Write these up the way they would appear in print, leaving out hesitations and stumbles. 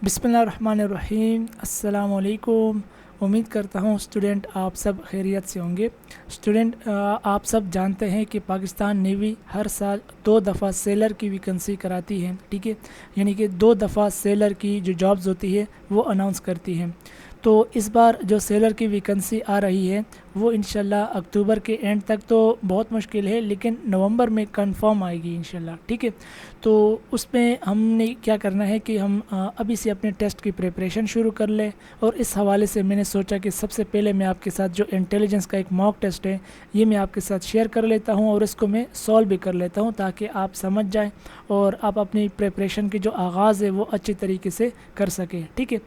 बिस्मिल्लाहिर्रहमानिर्रहीम। अस्सलाम वालेकुम। उम्मीद करता हूँ स्टूडेंट आप सब खैरियत से होंगे। स्टूडेंट आप सब जानते हैं कि पाकिस्तान नेवी हर साल 2 दफ़ा सेलर की वैकेंसी कराती है, ठीक है। यानी कि 2 दफ़ा सेलर की जो जॉब्स होती है वो अनाउंस करती है। तो इस बार जो सेलर की वैकेंसी आ रही है वो इंशाल्लाह अक्टूबर के एंड तक तो बहुत मुश्किल है, लेकिन नवंबर में कंफर्म आएगी इंशाल्लाह, ठीक है। तो उसमें हमने क्या करना है कि हम अभी से अपने टेस्ट की प्रिपरेशन शुरू कर लें। और इस हवाले से मैंने सोचा कि सबसे पहले मैं आपके साथ जो इंटेलिजेंस का एक मॉक टेस्ट है ये मैं आपके साथ शेयर कर लेता हूं और इसको मैं सॉल्व भी कर लेता हूं ताकि आप समझ जाएं और आप अपनी प्रिपरेशन की जो आगाज़ है वो अच्छी तरीके से कर सकें, ठीक है।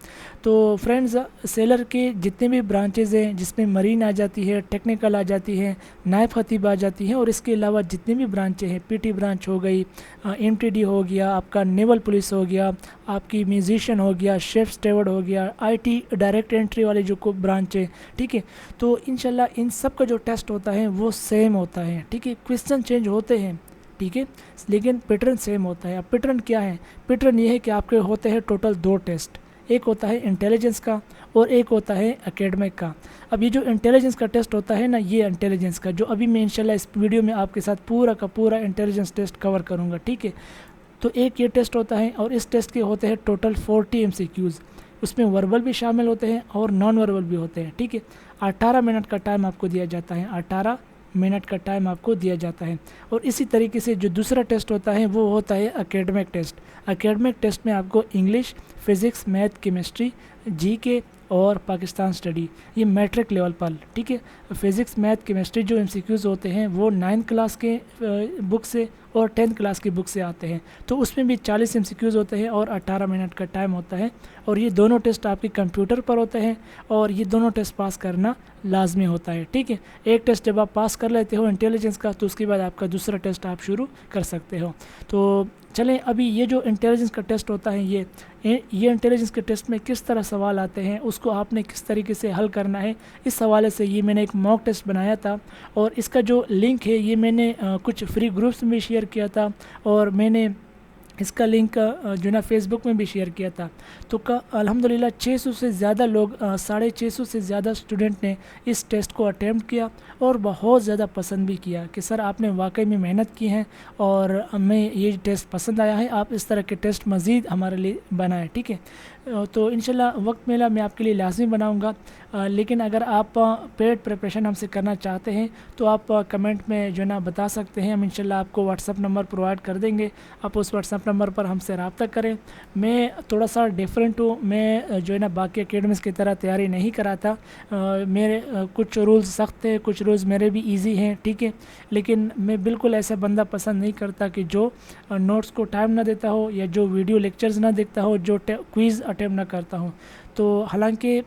तो फ्रेंड्स, सेलर के जितने भी ब्रांचेज़ हैं जिसमें मरीन आ जाती है, टेक्निकल आ जाती है, नायब खतीब आ जाती है, और इसके अलावा जितनी भी ब्रांचें हैं, पीटी ब्रांच हो गई, एमटीडी हो गया, आपका नेवल पुलिस हो गया, आपकी म्यूजिशियन हो गया, शेफ स्टेवर्ड हो गया, आईटी डायरेक्ट एंट्री वाली जो को ब्रांच है, ठीक है। तो इंशाल्लाह इन सब का जो टेस्ट होता है वो सेम होता है, ठीक है। क्वेश्चन चेंज होते हैं, ठीक है, लेकिन पैटर्न सेम होता है। अब पैटर्न क्या है? पैटर्न ये है कि आपके होते हैं टोटल 2 टेस्ट। एक होता है इंटेलिजेंस का और एक होता है एकेडमिक का। अब ये जो इंटेलिजेंस का टेस्ट होता है ना, ये इंटेलिजेंस का जो अभी मैं इंशाल्लाह इस वीडियो में आपके साथ पूरा का पूरा इंटेलिजेंस टेस्ट कवर करूँगा, ठीक है। तो एक ये टेस्ट होता है और इस टेस्ट के होते हैं टोटल 40 MCQs। उसमें वर्बल भी शामिल होते हैं और नॉन वर्बल भी होते हैं, ठीक है। 18 मिनट का टाइम आपको दिया जाता है, 18 मिनट का टाइम आपको दिया जाता है। और इसी तरीके से जो दूसरा टेस्ट होता है वो होता है एकेडमिक टेस्ट। एकेडमिक टेस्ट में आपको English, physics, math, chemistry, GK और पाकिस्तान स्टडी, ये मैट्रिक लेवल पर, ठीक है। फिज़िक्स, मैथ, केमिस्ट्री जो MCQs होते हैं वो 9th क्लास के बुक से और 10th क्लास की बुक से आते हैं। तो उसमें भी 40 MCQs होते हैं और 18 मिनट का टाइम होता है। और ये दोनों टेस्ट आपके कंप्यूटर पर होते हैं और ये दोनों टेस्ट पास करना लाजमी होता है, ठीक है। एक टेस्ट जब आप पास कर लेते हो इंटेलिजेंस का तो उसके बाद आपका दूसरा टेस्ट आप शुरू कर सकते हो। तो चलें, अभी ये जो इंटेलिजेंस का टेस्ट होता है ये इंटेलिजेंस के टेस्ट में किस तरह सवाल आते हैं, उसको आपने किस तरीके से हल करना है, इस हवाले से ये मैंने एक मॉक टेस्ट बनाया था। और इसका जो लिंक है ये मैंने कुछ फ्री ग्रुप्स में भी शेयर किया था और मैंने इसका लिंक जो ना फेसबुक में भी शेयर किया था। तो अल्हम्दुलिल्लाह 600 से ज़्यादा लोग, 650 से ज़्यादा स्टूडेंट ने इस टेस्ट को अटैम्प्ट किया और बहुत ज़्यादा पसंद भी किया कि सर आपने वाकई में मेहनत की है और हमें ये टेस्ट पसंद आया है। आप इस तरह के टेस्ट मज़ीद हमारे लिए बनाएं, ठीक है। तो इंशाल्लाह वक्त मिला मैं आपके लिए लाजमी बनाऊंगा। लेकिन अगर आप पेड प्रिपरेशन हमसे करना चाहते हैं तो आप कमेंट में जो ना बता सकते हैं, हम इंशाल्लाह आपको व्हाट्सअप नंबर प्रोवाइड कर देंगे। आप उस व्हाट्सअप नंबर पर हमसे रब्ता करें। मैं थोड़ा सा डिफरेंट हूँ, मैं जो है ना बाकी एकेडमीज़ की तरह तैयारी नहीं कराता। मेरे कुछ रूल्स सख्त है, कुछ रूल्स मेरे भी ईजी हैं, ठीक है। लेकिन मैं बिल्कुल ऐसा बंदा पसंद नहीं करता कि जो नोट्स को टाइम ना देता हो या जो वीडियो लेक्चर्स ना देखता हो, जो क्विज़ अटेम्प्ट ना करता हूँ। तो हालांकि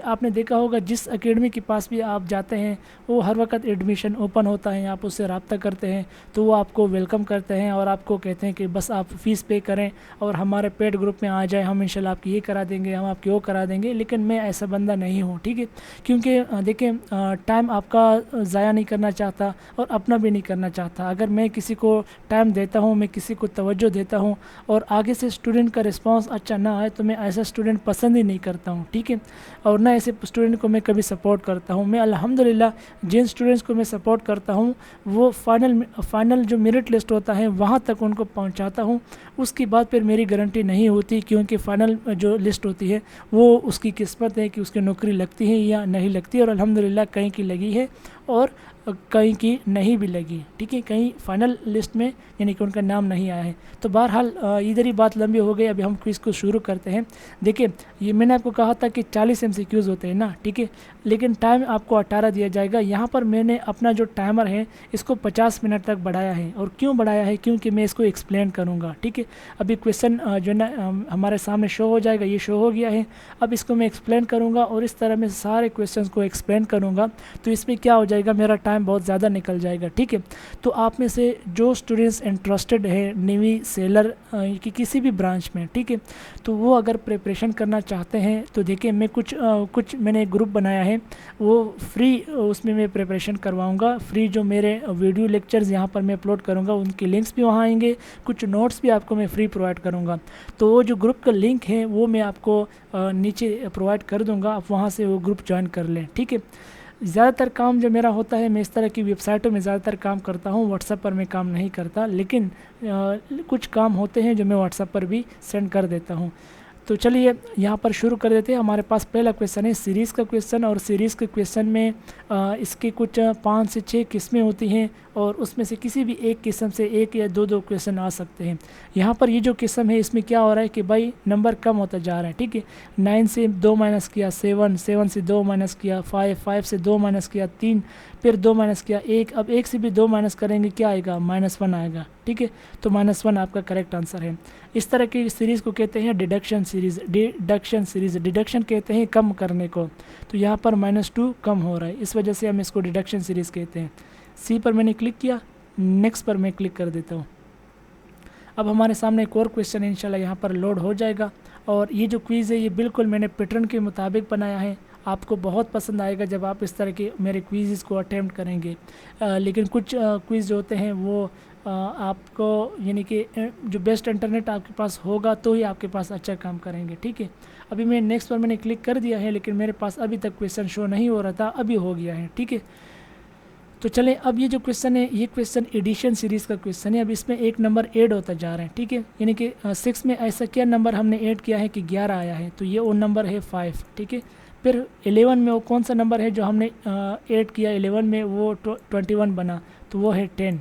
आपने देखा होगा जिस एकेडमी के पास भी आप जाते हैं वो हर वक्त एडमिशन ओपन होता है, आप उससे रब्ता करते हैं तो वो आपको वेलकम करते हैं और आपको कहते हैं कि बस आप फ़ीस पे करें और हमारे पेड ग्रुप में आ जाएं, हम इंशाल्लाह आपकी ये करा देंगे, हम आपकी वो करा देंगे। लेकिन मैं ऐसा बंदा नहीं हूँ, ठीक है। क्योंकि देखें, टाइम आपका ज़ाया नहीं करना चाहता और अपना भी नहीं करना चाहता। अगर मैं किसी को टाइम देता हूँ, मैं किसी को तवज्जो देता हूँ और आगे से स्टूडेंट का रिस्पॉन्स अच्छा ना आए तो मैं ऐसा स्टूडेंट पसंद ही नहीं करता हूँ, ठीक है। और ना ऐसे स्टूडेंट को मैं कभी सपोर्ट करता हूँ। मैं अल्हम्दुलिल्लाह जिन स्टूडेंट्स को मैं सपोर्ट करता हूँ वो फाइनल जो मेरिट लिस्ट होता है वहाँ तक उनको पहुँचाता हूँ। उसके बाद फिर मेरी गारंटी नहीं होती, क्योंकि फ़ाइनल जो लिस्ट होती है वो उसकी किस्मत है कि उसकी नौकरी लगती है या नहीं लगती। और अल्हम्दुलिल्लाह कहीं की लगी है और कहीं की नहीं भी लगी, ठीक है। कहीं फाइनल लिस्ट में यानी कि उनका नाम नहीं आया है। तो बहरहाल इधर ही बात लंबी हो गई, अभी हम क्विज़ को शुरू करते हैं। देखिए, ये मैंने आपको कहा था कि 40 MCQs होते हैं ना, ठीक है, लेकिन टाइम आपको 18 दिया जाएगा। यहाँ पर मैंने अपना जो टाइमर है इसको 50 मिनट तक बढ़ाया है। और क्यों बढ़ाया है? क्योंकि मैं इसको एक्सप्लेन करूँगा, ठीक है। अभी क्वेश्चन जो ना हमारे सामने शो हो जाएगा, ये शो हो गया है। अब इसको मैं एक्सप्लेन करूँगा और इस तरह मैं सारे क्वेश्चन को एक्सप्लेन करूँगा। तो इसमें क्या हो जाएगा जाएगा, मेरा टाइम बहुत ज़्यादा निकल जाएगा, ठीक है। तो आप में से जो स्टूडेंट्स इंटरेस्टेड है नेवी सेलर की किसी भी ब्रांच में, ठीक है, तो वो अगर प्रिपरेशन करना चाहते हैं तो देखिए मैं कुछ मैंने एक ग्रुप बनाया है, वो फ्री उसमें मैं प्रिपरेशन करवाऊँगा। फ्री जो मेरे वीडियो लेक्चर्स यहाँ पर मैं अपलोड करूँगा उनके लिंक्स भी वहाँ आएंगे, कुछ नोट्स भी आपको मैं फ्री प्रोवाइड करूँगा। तो वो जो ग्रुप का लिंक है वो मैं आपको नीचे प्रोवाइड कर दूँगा, आप वहाँ से वो ग्रुप ज्वाइन कर लें, ठीक है। ज़्यादातर काम जो मेरा होता है, मैं इस तरह की वेबसाइटों में ज़्यादातर काम करता हूँ, व्हाट्सएप पर मैं काम नहीं करता, लेकिन कुछ काम होते हैं जो मैं व्हाट्सएप पर भी सेंड कर देता हूँ। तो चलिए यहाँ पर शुरू कर देते हैं। हमारे पास पहला क्वेश्चन है सीरीज़ का क्वेश्चन, और सीरीज़ के क्वेश्चन में इसके कुछ 5 से 6 किस्में होती हैं, और उसमें से किसी भी एक किस्म से एक या दो क्वेश्चन आ सकते हैं। यहाँ पर ये जो किस्म है इसमें क्या हो रहा है कि भाई नंबर कम होता जा रहा है, ठीक है। 9 से 2 माइनस किया 7, 7 से 2 माइनस किया 5, 5 से 2 माइनस किया 3, फिर 2 माइनस किया 1, अब 1 से भी 2 माइनस करेंगे क्या आएगा, -1 आएगा, ठीक है। तो -1 आपका करेक्ट आंसर है। इस तरह की सीरीज़ को कहते हैं डिडक्शन सीरीज़। डिडक्शन कहते हैं कम करने को। तो यहाँ पर -2 कम हो रहा है, इस वजह से हम इसको डिडक्शन सीरीज़ कहते हैं। सी पर मैंने क्लिक किया, नेक्स्ट पर मैं क्लिक कर देता हूँ। अब हमारे सामने एक और क्वेश्चन इंशाल्लाह यहाँ पर लोड हो जाएगा, और ये जो क्विज़ है ये बिल्कुल मैंने पैटर्न के मुताबिक बनाया है। आपको बहुत पसंद आएगा जब आप इस तरह के मेरे क्विज़ को अटेम्प्ट करेंगे। लेकिन कुछ क्विज़ जो होते हैं वो आपको यानी कि जो बेस्ट इंटरनेट आपके पास होगा तो ही आपके पास अच्छा काम करेंगे, ठीक है। अभी मैं नेक्स्ट पर मैंने क्लिक कर दिया है, लेकिन मेरे पास अभी तक क्वेश्चन शो नहीं हो रहा था, अभी हो गया है, ठीक है। तो चलें, अब ये जो क्वेश्चन है ये क्वेश्चन एडिशन सीरीज़ का क्वेश्चन है। अब इसमें एक नंबर ऐड होता जा रहा है, ठीक है। यानी कि 6 में ऐसा क्या नंबर हमने ऐड किया है कि 11 आया है, तो ये वो नंबर है 5, ठीक है। फिर 11 में वो कौन सा नंबर है जो हमने ऐड किया 11 में, वो 21 बना, तो वो है 10।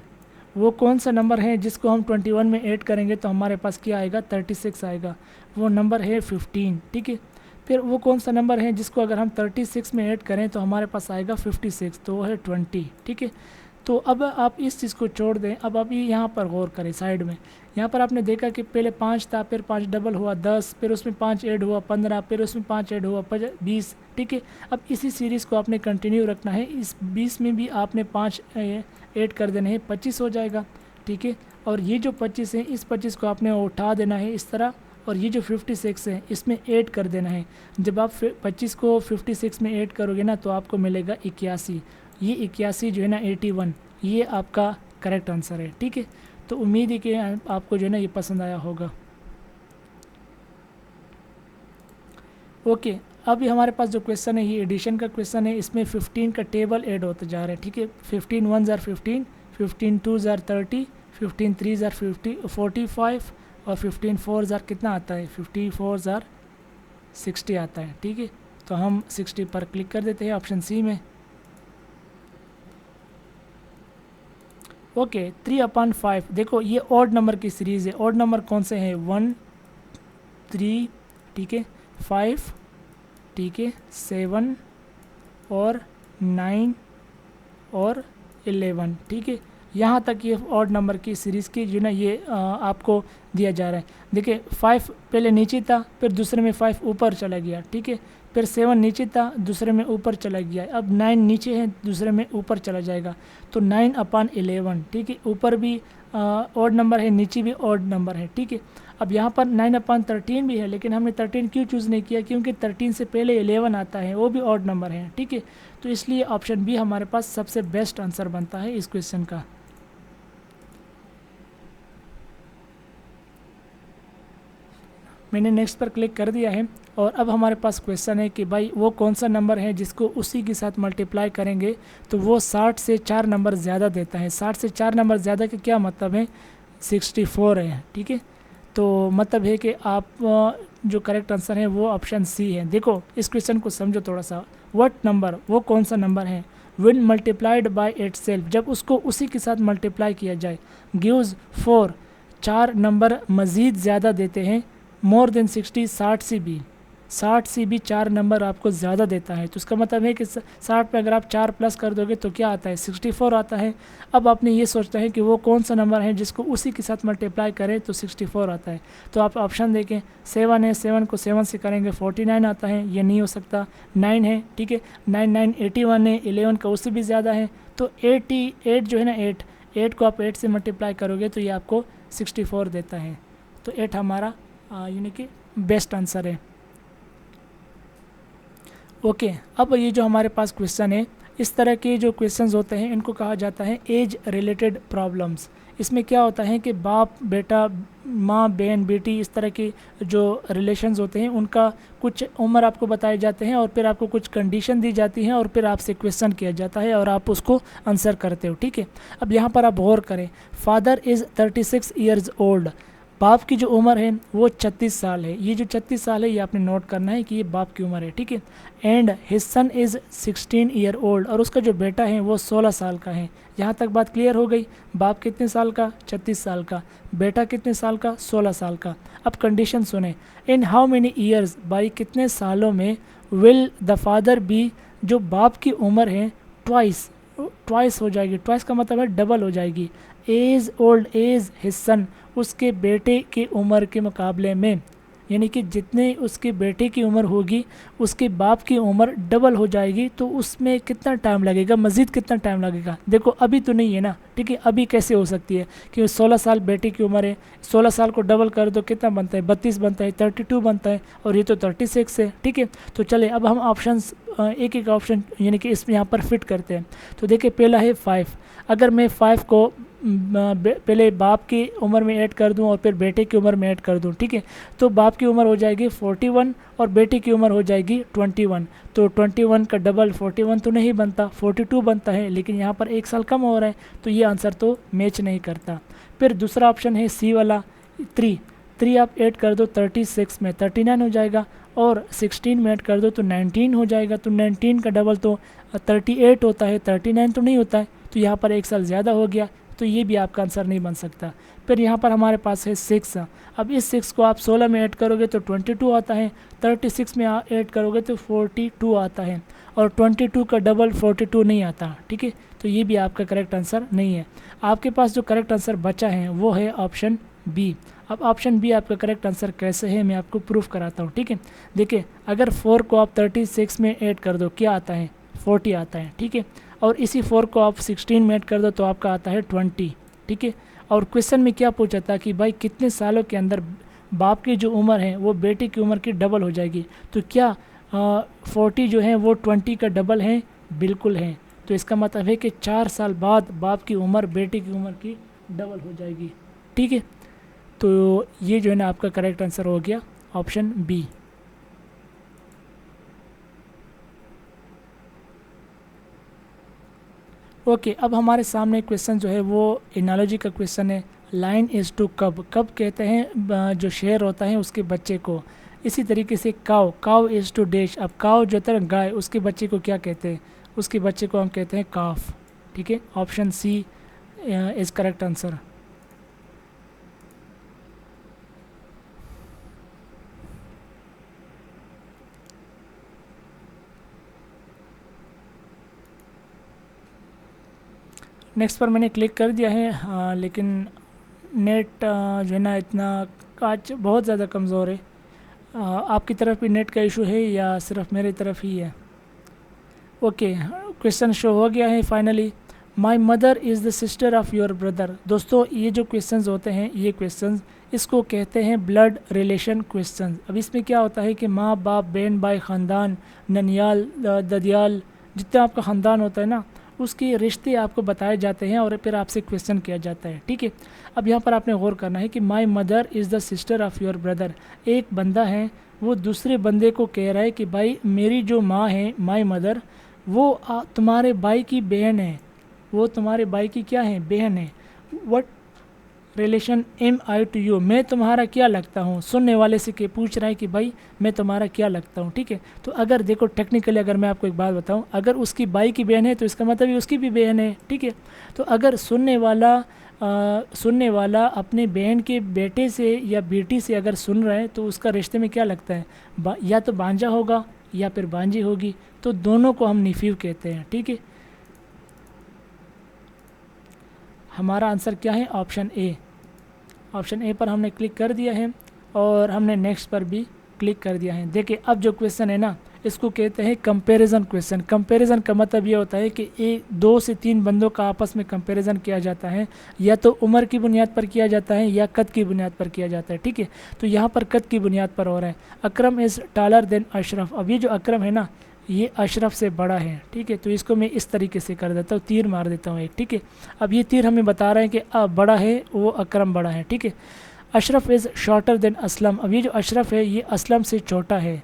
वो कौन सा नंबर है जिसको हम 21 में ऐड करेंगे तो हमारे पास क्या आएगा, 36 आएगा, वो नंबर है 15, ठीक है। फिर वो कौन सा नंबर है जिसको अगर हम 36 में ऐड करें तो हमारे पास आएगा 56, तो वो है 20, ठीक है। तो अब आप इस चीज़ को छोड़ दें, अब आप यहाँ पर गौर करें साइड में। यहाँ पर आपने देखा कि पहले 5 था, फिर 5 डबल हुआ 10, फिर उसमें 5 ऐड हुआ 15, फिर उसमें 5 ऐड हुआ 20, ठीक है। अब इसी सीरीज़ को आपने कंटिन्यू रखना है, इस 20 में भी आपने 5 ऐड कर देने हैं, 25 हो जाएगा, ठीक है। और ये जो 25 है इस 25 को आपने उठा देना है इस तरह, और ये जो 56 है इसमें ऐड कर देना है। जब आप 25 को 56 में ऐड करोगे ना तो आपको मिलेगा 81। ये 81 जो है ना 81, ये आपका करेक्ट आंसर है, ठीक है। तो उम्मीद है कि आपको जो है ना ये पसंद आया होगा। ओके, अभी हमारे पास जो क्वेश्चन है ये एडिशन का क्वेश्चन है। इसमें 15 का टेबल ऐड होता जा रहा है, ठीक है। 15 1s are 15, 15 2s are 30, 15 3s are 45, और 15 4s are कितना आता है, 54s are 60 आता है, ठीक है। तो हम 60 पर क्लिक कर देते हैं ऑप्शन सी में। ओके, 3/5, देखो ये ऑड नंबर की सीरीज़ है। ऑड नंबर कौन से हैं, 1 3, ठीक है, 5, ठीक है, 7 और 9 और 11, ठीक है। यहाँ तक ये ऑड नंबर की सीरीज़ की जो ना ये आपको दिया जा रहा है। देखिए 5 पहले नीचे था, फिर दूसरे में 5 ऊपर चला गया, ठीक है। फिर 7 नीचे था, दूसरे में ऊपर चला गया। अब 9 नीचे है, दूसरे में ऊपर चला जाएगा, तो 9/11, ठीक है। ऊपर भी ऑड नंबर है, नीचे भी ऑड नंबर है, ठीक है। अब यहाँ पर 9/13 भी है, लेकिन हमने 13 क्यों चूज़ नहीं किया, क्योंकि 13 से पहले 11 आता है, वो भी ऑड नंबर है, ठीक है। तो इसलिए ऑप्शन बी हमारे पास सबसे बेस्ट आंसर बनता है इस क्वेश्चन का। मैंने नेक्स्ट पर क्लिक कर दिया है, और अब हमारे पास क्वेश्चन है कि भाई वो कौन सा नंबर है जिसको उसी के साथ मल्टीप्लाई करेंगे तो वो 60 से 4 नंबर ज़्यादा देता है। 60 से 4 नंबर ज़्यादा का क्या मतलब है, 64 है, ठीक है। तो मतलब है कि आप जो करेक्ट आंसर है वो ऑप्शन सी है। देखो इस क्वेश्चन को समझो थोड़ा सा। व्हाट नंबर, वो कौन सा नंबर है, व्हेन मल्टीप्लाइड बाय इटसेल्फ, जब उसको उसी के साथ मल्टीप्लाई किया जाए, गिव्स 4 नंबर मज़ीद ज़्यादा देते हैं, मोर देन 60 से भी, 60 से भी 4 नंबर आपको ज़्यादा देता है, तो इसका मतलब है कि 60 पे अगर आप 4 प्लस कर दोगे तो क्या आता है, 64 आता है। अब आपने ये सोचना है कि वो कौन सा नंबर है जिसको उसी के साथ मल्टीप्लाई करें तो 64 आता है। तो आप ऑप्शन देखें, 7 है, 7 को 7 से करेंगे 49 आता है, ये नहीं हो सकता। 9 है, ठीक है, 9 9 81 है, 11 का उससे भी ज़्यादा है। तो 88 जो है ना, 8 को आप 8 से मल्टीप्लाई करोगे तो ये आपको 64 देता है। तो 8 हमारा यानी कि बेस्ट आंसर है। ओके, अब ये जो हमारे पास क्वेश्चन है, इस तरह के जो क्वेश्चंस होते हैं इनको कहा जाता है एज रिलेटेड प्रॉब्लम्स। इसमें क्या होता है कि बाप बेटा, माँ बहन बेटी, इस तरह के जो रिलेशंस होते हैं उनका कुछ उम्र आपको बताए जाते हैं और फिर आपको कुछ कंडीशन दी जाती हैं और फिर आपसे क्वेश्चन किया जाता है और आप उसको आंसर करते हो, ठीक है। अब यहाँ पर आप गौर करें, फादर इज़ 36 ईयर्स ओल्ड, बाप की जो उम्र है वो 36 साल है। ये जो 36 साल है ये आपने नोट करना है कि ये बाप की उम्र है, ठीक है। And his son is 16 year old, और उसका जो बेटा है वो 16 साल का है। यहाँ तक बात क्लियर हो गई। बाप कितने साल का, 36 साल का, बेटा कितने साल का, 16 साल का। अब कंडीशन सुने, in how many years, by कितने सालों में, विल द फादर बी, जो बाप की उम्र है ट्वाइस हो जाएगी। ट्वाइस का मतलब है डबल हो जाएगी। As old as his son, उसके बेटे की उम्र के मुकाबले में, यानी कि जितने उसके बेटे की उम्र होगी उसके बाप की उम्र डबल हो जाएगी। तो उसमें कितना टाइम लगेगा, मज़ीद कितना टाइम लगेगा। देखो अभी तो नहीं है ना, ठीक है, अभी कैसे हो सकती है कि 16 साल बेटे की उम्र है, 16 साल को डबल कर दो कितना बनता है, 32 बनता है, 32 बनता है, और ये तो 36 है, ठीक है। तो चले अब हम ऑप्शंस एक एक ऑप्शन यानी कि इसमें यहाँ पर फिट करते हैं। तो देखिए पहला है 5, अगर मैं 5 को पहले बाप की उम्र में ऐड कर दूं और फिर बेटे की उम्र में ऐड कर दूं, ठीक है, तो बाप की उम्र हो जाएगी 41 और बेटे की उम्र हो जाएगी 21। तो 21 का डबल 41 तो नहीं बनता, 42 बनता है, लेकिन यहाँ पर 1 साल कम हो रहा है, तो ये आंसर तो मैच नहीं करता। फिर दूसरा ऑप्शन है सी वाला 3 आप ऐड कर दो 36 में 39 हो जाएगा, और 16 में ऐड कर दो तो 19 हो जाएगा। तो 19 का डबल तो 38 होता है, 39 तो नहीं होता है, तो यहाँ पर 1 साल ज़्यादा हो गया, तो ये भी आपका आंसर नहीं बन सकता। फिर यहाँ पर हमारे पास है 6, अब इस 6 को आप 16 में ऐड करोगे तो 22 आता है, 36 में ऐड करोगे तो 42 आता है, और 22 का डबल 42 नहीं आता, ठीक है। तो ये भी आपका करेक्ट आंसर नहीं है। आपके पास जो करेक्ट आंसर बचा है वो है ऑप्शन बी। अब ऑप्शन बी आपका करेक्ट आंसर कैसे है मैं आपको प्रूफ कराता हूँ, ठीक है। देखिए अगर 4 को आप 36 में ऐड कर दो क्या आता है, 40 आता है, ठीक है, और इसी 4 को आप 16 में ऐड कर दो तो आपका आता है 20, ठीक है। और क्वेश्चन में क्या पूछा था कि भाई कितने सालों के अंदर बाप की जो उम्र है वो बेटे की उम्र की डबल हो जाएगी, तो क्या 40 जो है वो 20 का डबल है, बिल्कुल है। तो इसका मतलब है कि 4 साल बाद बाप की उम्र बेटे की उम्र की डबल हो जाएगी, ठीक है। तो ये जो है ना आपका करेक्ट आंसर हो गया ऑप्शन बी। ओके, अब हमारे सामने क्वेश्चन जो है वो एनालॉजी का क्वेश्चन है। लाइन इज़ टू कब, कब कहते हैं जो शेर होता है उसके बच्चे को। इसी तरीके से काव इज़ टू डैश, अब काव जो है गाय, उसके बच्चे को क्या कहते हैं, उसके बच्चे को हम कहते हैं काफ, ठीक है। Option C is correct answer. Next पर मैंने क्लिक कर दिया है, लेकिन नेट जो है ना इतना आज बहुत ज़्यादा कमज़ोर है। आपकी तरफ भी नेट का इशू है या सिर्फ मेरी तरफ ही है। ओके, क्वेश्चन शो हो गया है finally. My mother is the sister of your brother. दोस्तों ये जो क्वेश्चंस होते हैं ये क्वेश्चंस इसको कहते हैं ब्लड रिलेशन क्वेश्चंस। अब इसमें क्या होता है कि माँ बाप बहन भाई ख़ानदान ननियाल ददियाल जितना आपका ख़ानदान होता है ना उसके रिश्ते आपको बताए जाते हैं और फिर आपसे क्वेश्चन किया जाता है, ठीक है। अब यहाँ पर आपने गौर करना है कि my mother is the sister of your brother. एक बंदा है वो दूसरे बंदे को कह रहा है कि भाई मेरी जो माँ है माई मदर वो तुम्हारे भाई की बहन है, वो तुम्हारे भाई की क्या है, बहन है। What relation am I to you, मैं तुम्हारा क्या लगता हूँ। सुनने वाले से के पूछ रहा है कि भाई मैं तुम्हारा क्या लगता हूँ, ठीक है। तो अगर देखो टेक्निकली अगर मैं आपको एक बात बताऊँ, अगर उसकी भाई की बहन है तो इसका मतलब उसकी भी बहन है, ठीक है। तो अगर सुनने वाला सुनने वाला अपने बहन के बेटे से या बेटी से अगर सुन रहा है तो उसका रिश्ते में क्या लगता है, या तो भांजा होगा या फिर भांजी होगी, तो दोनों को हम निफीव कहते हैं। ठीक है, हमारा आंसर क्या है, ऑप्शन ए। ऑप्शन ए पर हमने क्लिक कर दिया है और हमने नेक्स्ट पर भी क्लिक कर दिया है। देखिए अब जो क्वेश्चन है ना, इसको कहते हैं कंपैरिजन क्वेश्चन। कंपैरिजन का मतलब ये होता है कि दो से तीन बंदों का आपस में कंपैरिजन किया जाता है, या तो उम्र की बुनियाद पर किया जाता है या कद की बुनियाद पर किया जाता है। ठीक है, तो यहाँ पर कद की बुनियाद पर हो रहा है। अकरम इज़ टॉलर देन अशरफ। अब ये जो अकरम है ना, ये अशरफ से बड़ा है। ठीक है, तो इसको मैं इस तरीके से कर देता हूँ, तीर मार देता हूँ एक। ठीक है, अब ये तीर हमें बता रहा है कि बड़ा है वो अकरम बड़ा है। ठीक है, Ashraf is shorter than Aslam. अब ये जो अशरफ है ये असलम से छोटा है।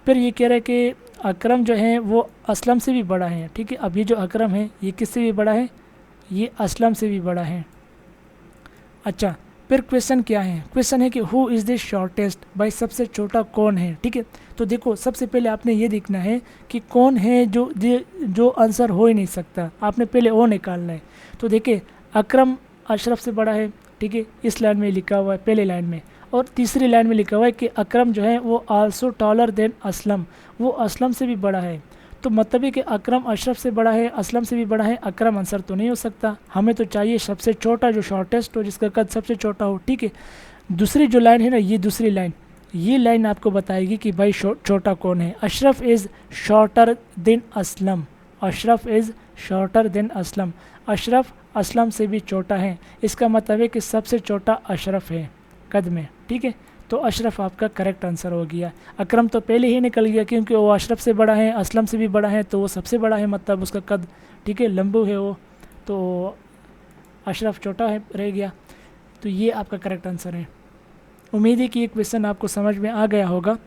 फिर ये कह रहा है कि अकरम जो है वो असलम से भी बड़ा है। ठीक है, अब ये जो अकरम है ये किससे भी बड़ा है, ये असलम से भी बड़ा है। अच्छा, फिर क्वेश्चन क्या है, क्वेश्चन है कि हु इज़ द शॉर्टेस्ट, भाई सबसे छोटा कौन है। ठीक है, तो देखो सबसे पहले आपने ये देखना है कि कौन है जो आंसर हो ही नहीं सकता, आपने पहले वो निकालना है। तो देखिए अकरम अशरफ से बड़ा है। ठीक है, इस लाइन में लिखा हुआ है पहले लाइन में, और तीसरी लाइन में लिखा हुआ है कि अकरम जो है वो आल्सो टॉलर देन असलम, वो असलम से भी बड़ा है। तो मतलब है कि अकरम अशरफ से बड़ा है, असलम से भी बड़ा है, अकरम आंसर तो नहीं हो सकता। हमें तो चाहिए सबसे छोटा, जो शॉर्टेस्ट हो, जिसका कद सबसे छोटा हो। ठीक है, दूसरी जो लाइन है ना, ये दूसरी लाइन, ये लाइन आपको बताएगी कि भाई छोटा कौन है। Ashraf is shorter than Aslam, Ashraf is shorter than Aslam, Ashraf Aslam से भी छोटा है। इसका मतलब है कि सबसे छोटा अशरफ है कद में। ठीक है, तो अशरफ आपका करेक्ट आंसर हो गया। अकरम तो पहले ही निकल गया क्योंकि वो अशरफ से बड़ा है, असलम से भी बड़ा है, तो वो सबसे बड़ा है, मतलब उसका कद। ठीक है, लंबू है वो, तो अशरफ छोटा है रह गया। तो ये आपका करेक्ट आंसर है। उम्मीद है कि ये क्वेश्चन आपको समझ में आ गया होगा।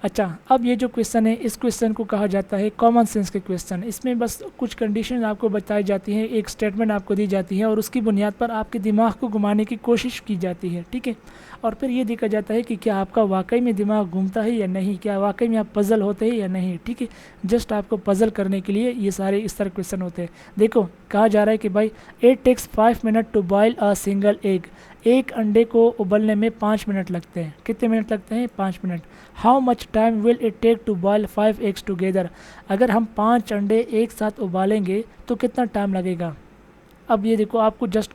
अच्छा, अब ये जो क्वेश्चन है, इस क्वेश्चन को कहा जाता है कॉमन सेंस के क्वेश्चन। इसमें बस कुछ कंडीशन आपको बताई जाती हैं, एक स्टेटमेंट आपको दी जाती है और उसकी बुनियाद पर आपके दिमाग को घुमाने की कोशिश की जाती है। ठीक है, और फिर ये देखा जाता है कि क्या आपका वाकई में दिमाग घूमता है या नहीं, क्या वाकई में आप पज़ल होते हैं या नहीं। ठीक है, जस्ट आपको पज़ल करने के लिए ये सारे इस तरह क्वेश्चन होते हैं। देखो कहा जा रहा है कि भाई it takes 5 minute to boil a single egg, एक अंडे को उबलने में 5 मिनट लगते हैं। कितने मिनट लगते हैं, 5 minute. How much time will it take to boil 5 eggs together, अगर हम 5 अंडे एक साथ उबालेंगे तो कितना टाइम लगेगा। अब ये देखो आपको जस्ट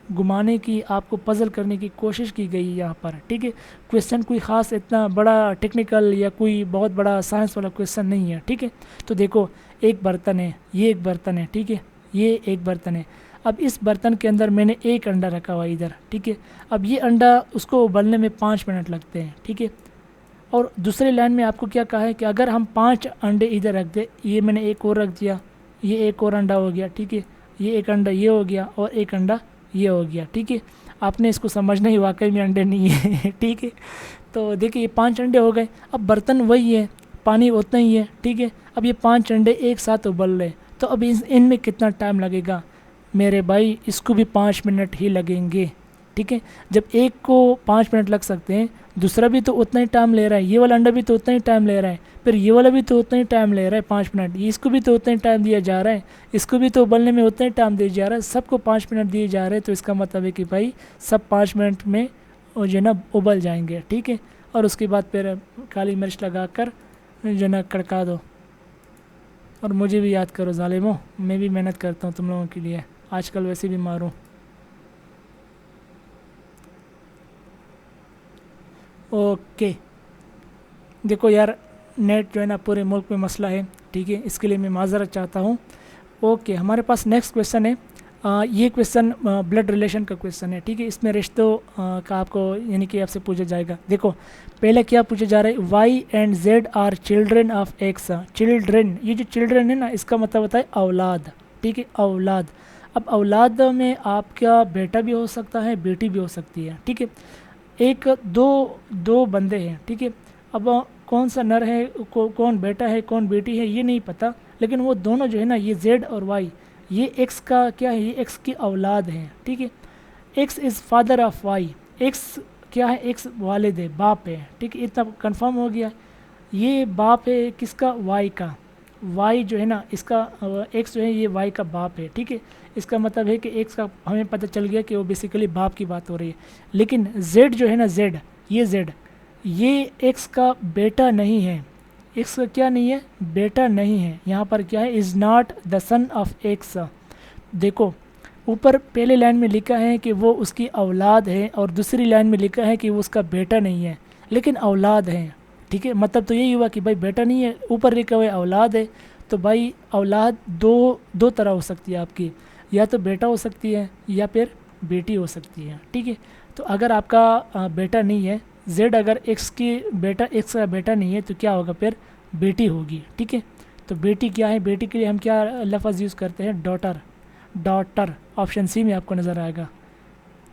घुमाने की, आपको पज़ल करने की कोशिश की गई है यहाँ पर। ठीक है, क्वेश्चन कोई ख़ास इतना बड़ा टेक्निकल या कोई बहुत बड़ा साइंस वाला क्वेश्चन नहीं है। ठीक है, तो देखो एक बर्तन है, ये एक बर्तन है। ठीक है, ये एक बर्तन है। अब इस बर्तन के अंदर मैंने एक अंडा रखा हुआ इधर। ठीक है, अब ये अंडा उसको उबलने में 5 मिनट लगते हैं। ठीक है, और दूसरे लाइन में आपको क्या कहा है कि अगर हम 5 अंडे इधर रख दें, ये मैंने एक और रख दिया, ये एक और अंडा हो गया। ठीक है, ये एक अंडा ये हो गया और एक अंडा ये हो गया। ठीक है, आपने इसको समझना ही वाकई में अंडे नहीं है। ठीक है, तो देखिए ये 5 अंडे हो गए। अब बर्तन वही है, पानी उतना ही है। ठीक है, अब ये 5 अंडे एक साथ उबल रहे, तो अब इनमें कितना टाइम लगेगा मेरे भाई, इसको भी 5 मिनट ही लगेंगे। ठीक है, जब एक को 5 मिनट लग सकते हैं, दूसरा भी तो उतना ही टाइम ले रहा है, ये वाला अंडा भी तो उतना ही टाइम ले रहा है, फिर ये वाला भी तो उतना ही टाइम ले रहा है 5 मिनट, इसको भी तो उतना ही टाइम दिया जा रहा है, इसको भी तो उबलने में उतना ही टाइम दिया जा रहा है, सबको 5 मिनट दिए जा रहे हैं। तो इसका मतलब है कि भाई सब 5 मिनट में जो ना उबल जाएंगे। ठीक है, और उसके बाद फिर काली मिर्च लगा कर जो ना कड़का दो। और मुझे भी याद करो ज़ालिमो, मैं भी मेहनत करता हूँ तुम लोगों के लिए, आजकल वैसे भी मारूँ। ओके, देखो यार नेट जो है ना पूरे मुल्क में मसला है। ठीक है, इसके लिए मैं माज़रत चाहता हूँ। ओके, हमारे पास नेक्स्ट क्वेश्चन है। ये क्वेश्चन ब्लड रिलेशन का क्वेश्चन है। ठीक है, इसमें रिश्तों का आपको यानी कि आपसे पूछा जाएगा। देखो पहले क्या पूछा जा रहा है, Y and Z are children of X. Children, ये जो चिल्ड्रेन है ना, इसका मतलब होता है औलाद। ठीक है, औलाद। अब औलाद में आपका बेटा भी हो सकता है, बेटी भी हो सकती है। ठीक है, एक दो बंदे हैं। ठीक है, अब कौन सा नर है, कौन बेटा है, कौन बेटी है, ये नहीं पता, लेकिन वो दोनों जो है ना, ये जेड और वाई, ये एक्स का क्या है, ये एक्स की औलाद है। ठीक है, X is father of Y, X क्या है, एक्स वालिद है, बाप है। ठीक है, इतना कंफर्म हो गया। ये बाप है किसका, वाई का। y जो है ना इसका x जो है ये y का बाप है, ठीक है। इसका मतलब है कि x का हमें पता चल गया कि वो बेसिकली बाप की बात हो रही है। लेकिन z जो है ना z, ये x का बेटा नहीं है। x का क्या नहीं है? बेटा नहीं है। यहाँ पर क्या है? Is not the son of x। देखो ऊपर पहले लाइन में लिखा है कि वो उसकी औलाद है और दूसरी लाइन में लिखा है कि वो उसका बेटा नहीं है, लेकिन औलाद है, ठीक है। मतलब तो यही हुआ कि भाई बेटा नहीं है, ऊपर लिखा हुआ है औलाद है। तो भाई औलाद दो तरह हो सकती है आपकी, या तो बेटा हो सकती है या फिर बेटी हो सकती है, ठीक है। तो अगर आपका बेटा नहीं है, जेड अगर एक्स का बेटा नहीं है तो क्या होगा? फिर बेटी होगी, ठीक है। तो बेटी क्या है? बेटी के लिए हम क्या लफ्ज़ यूज़ करते हैं? डॉटर। ऑप्शन सी में आपको नज़र आएगा।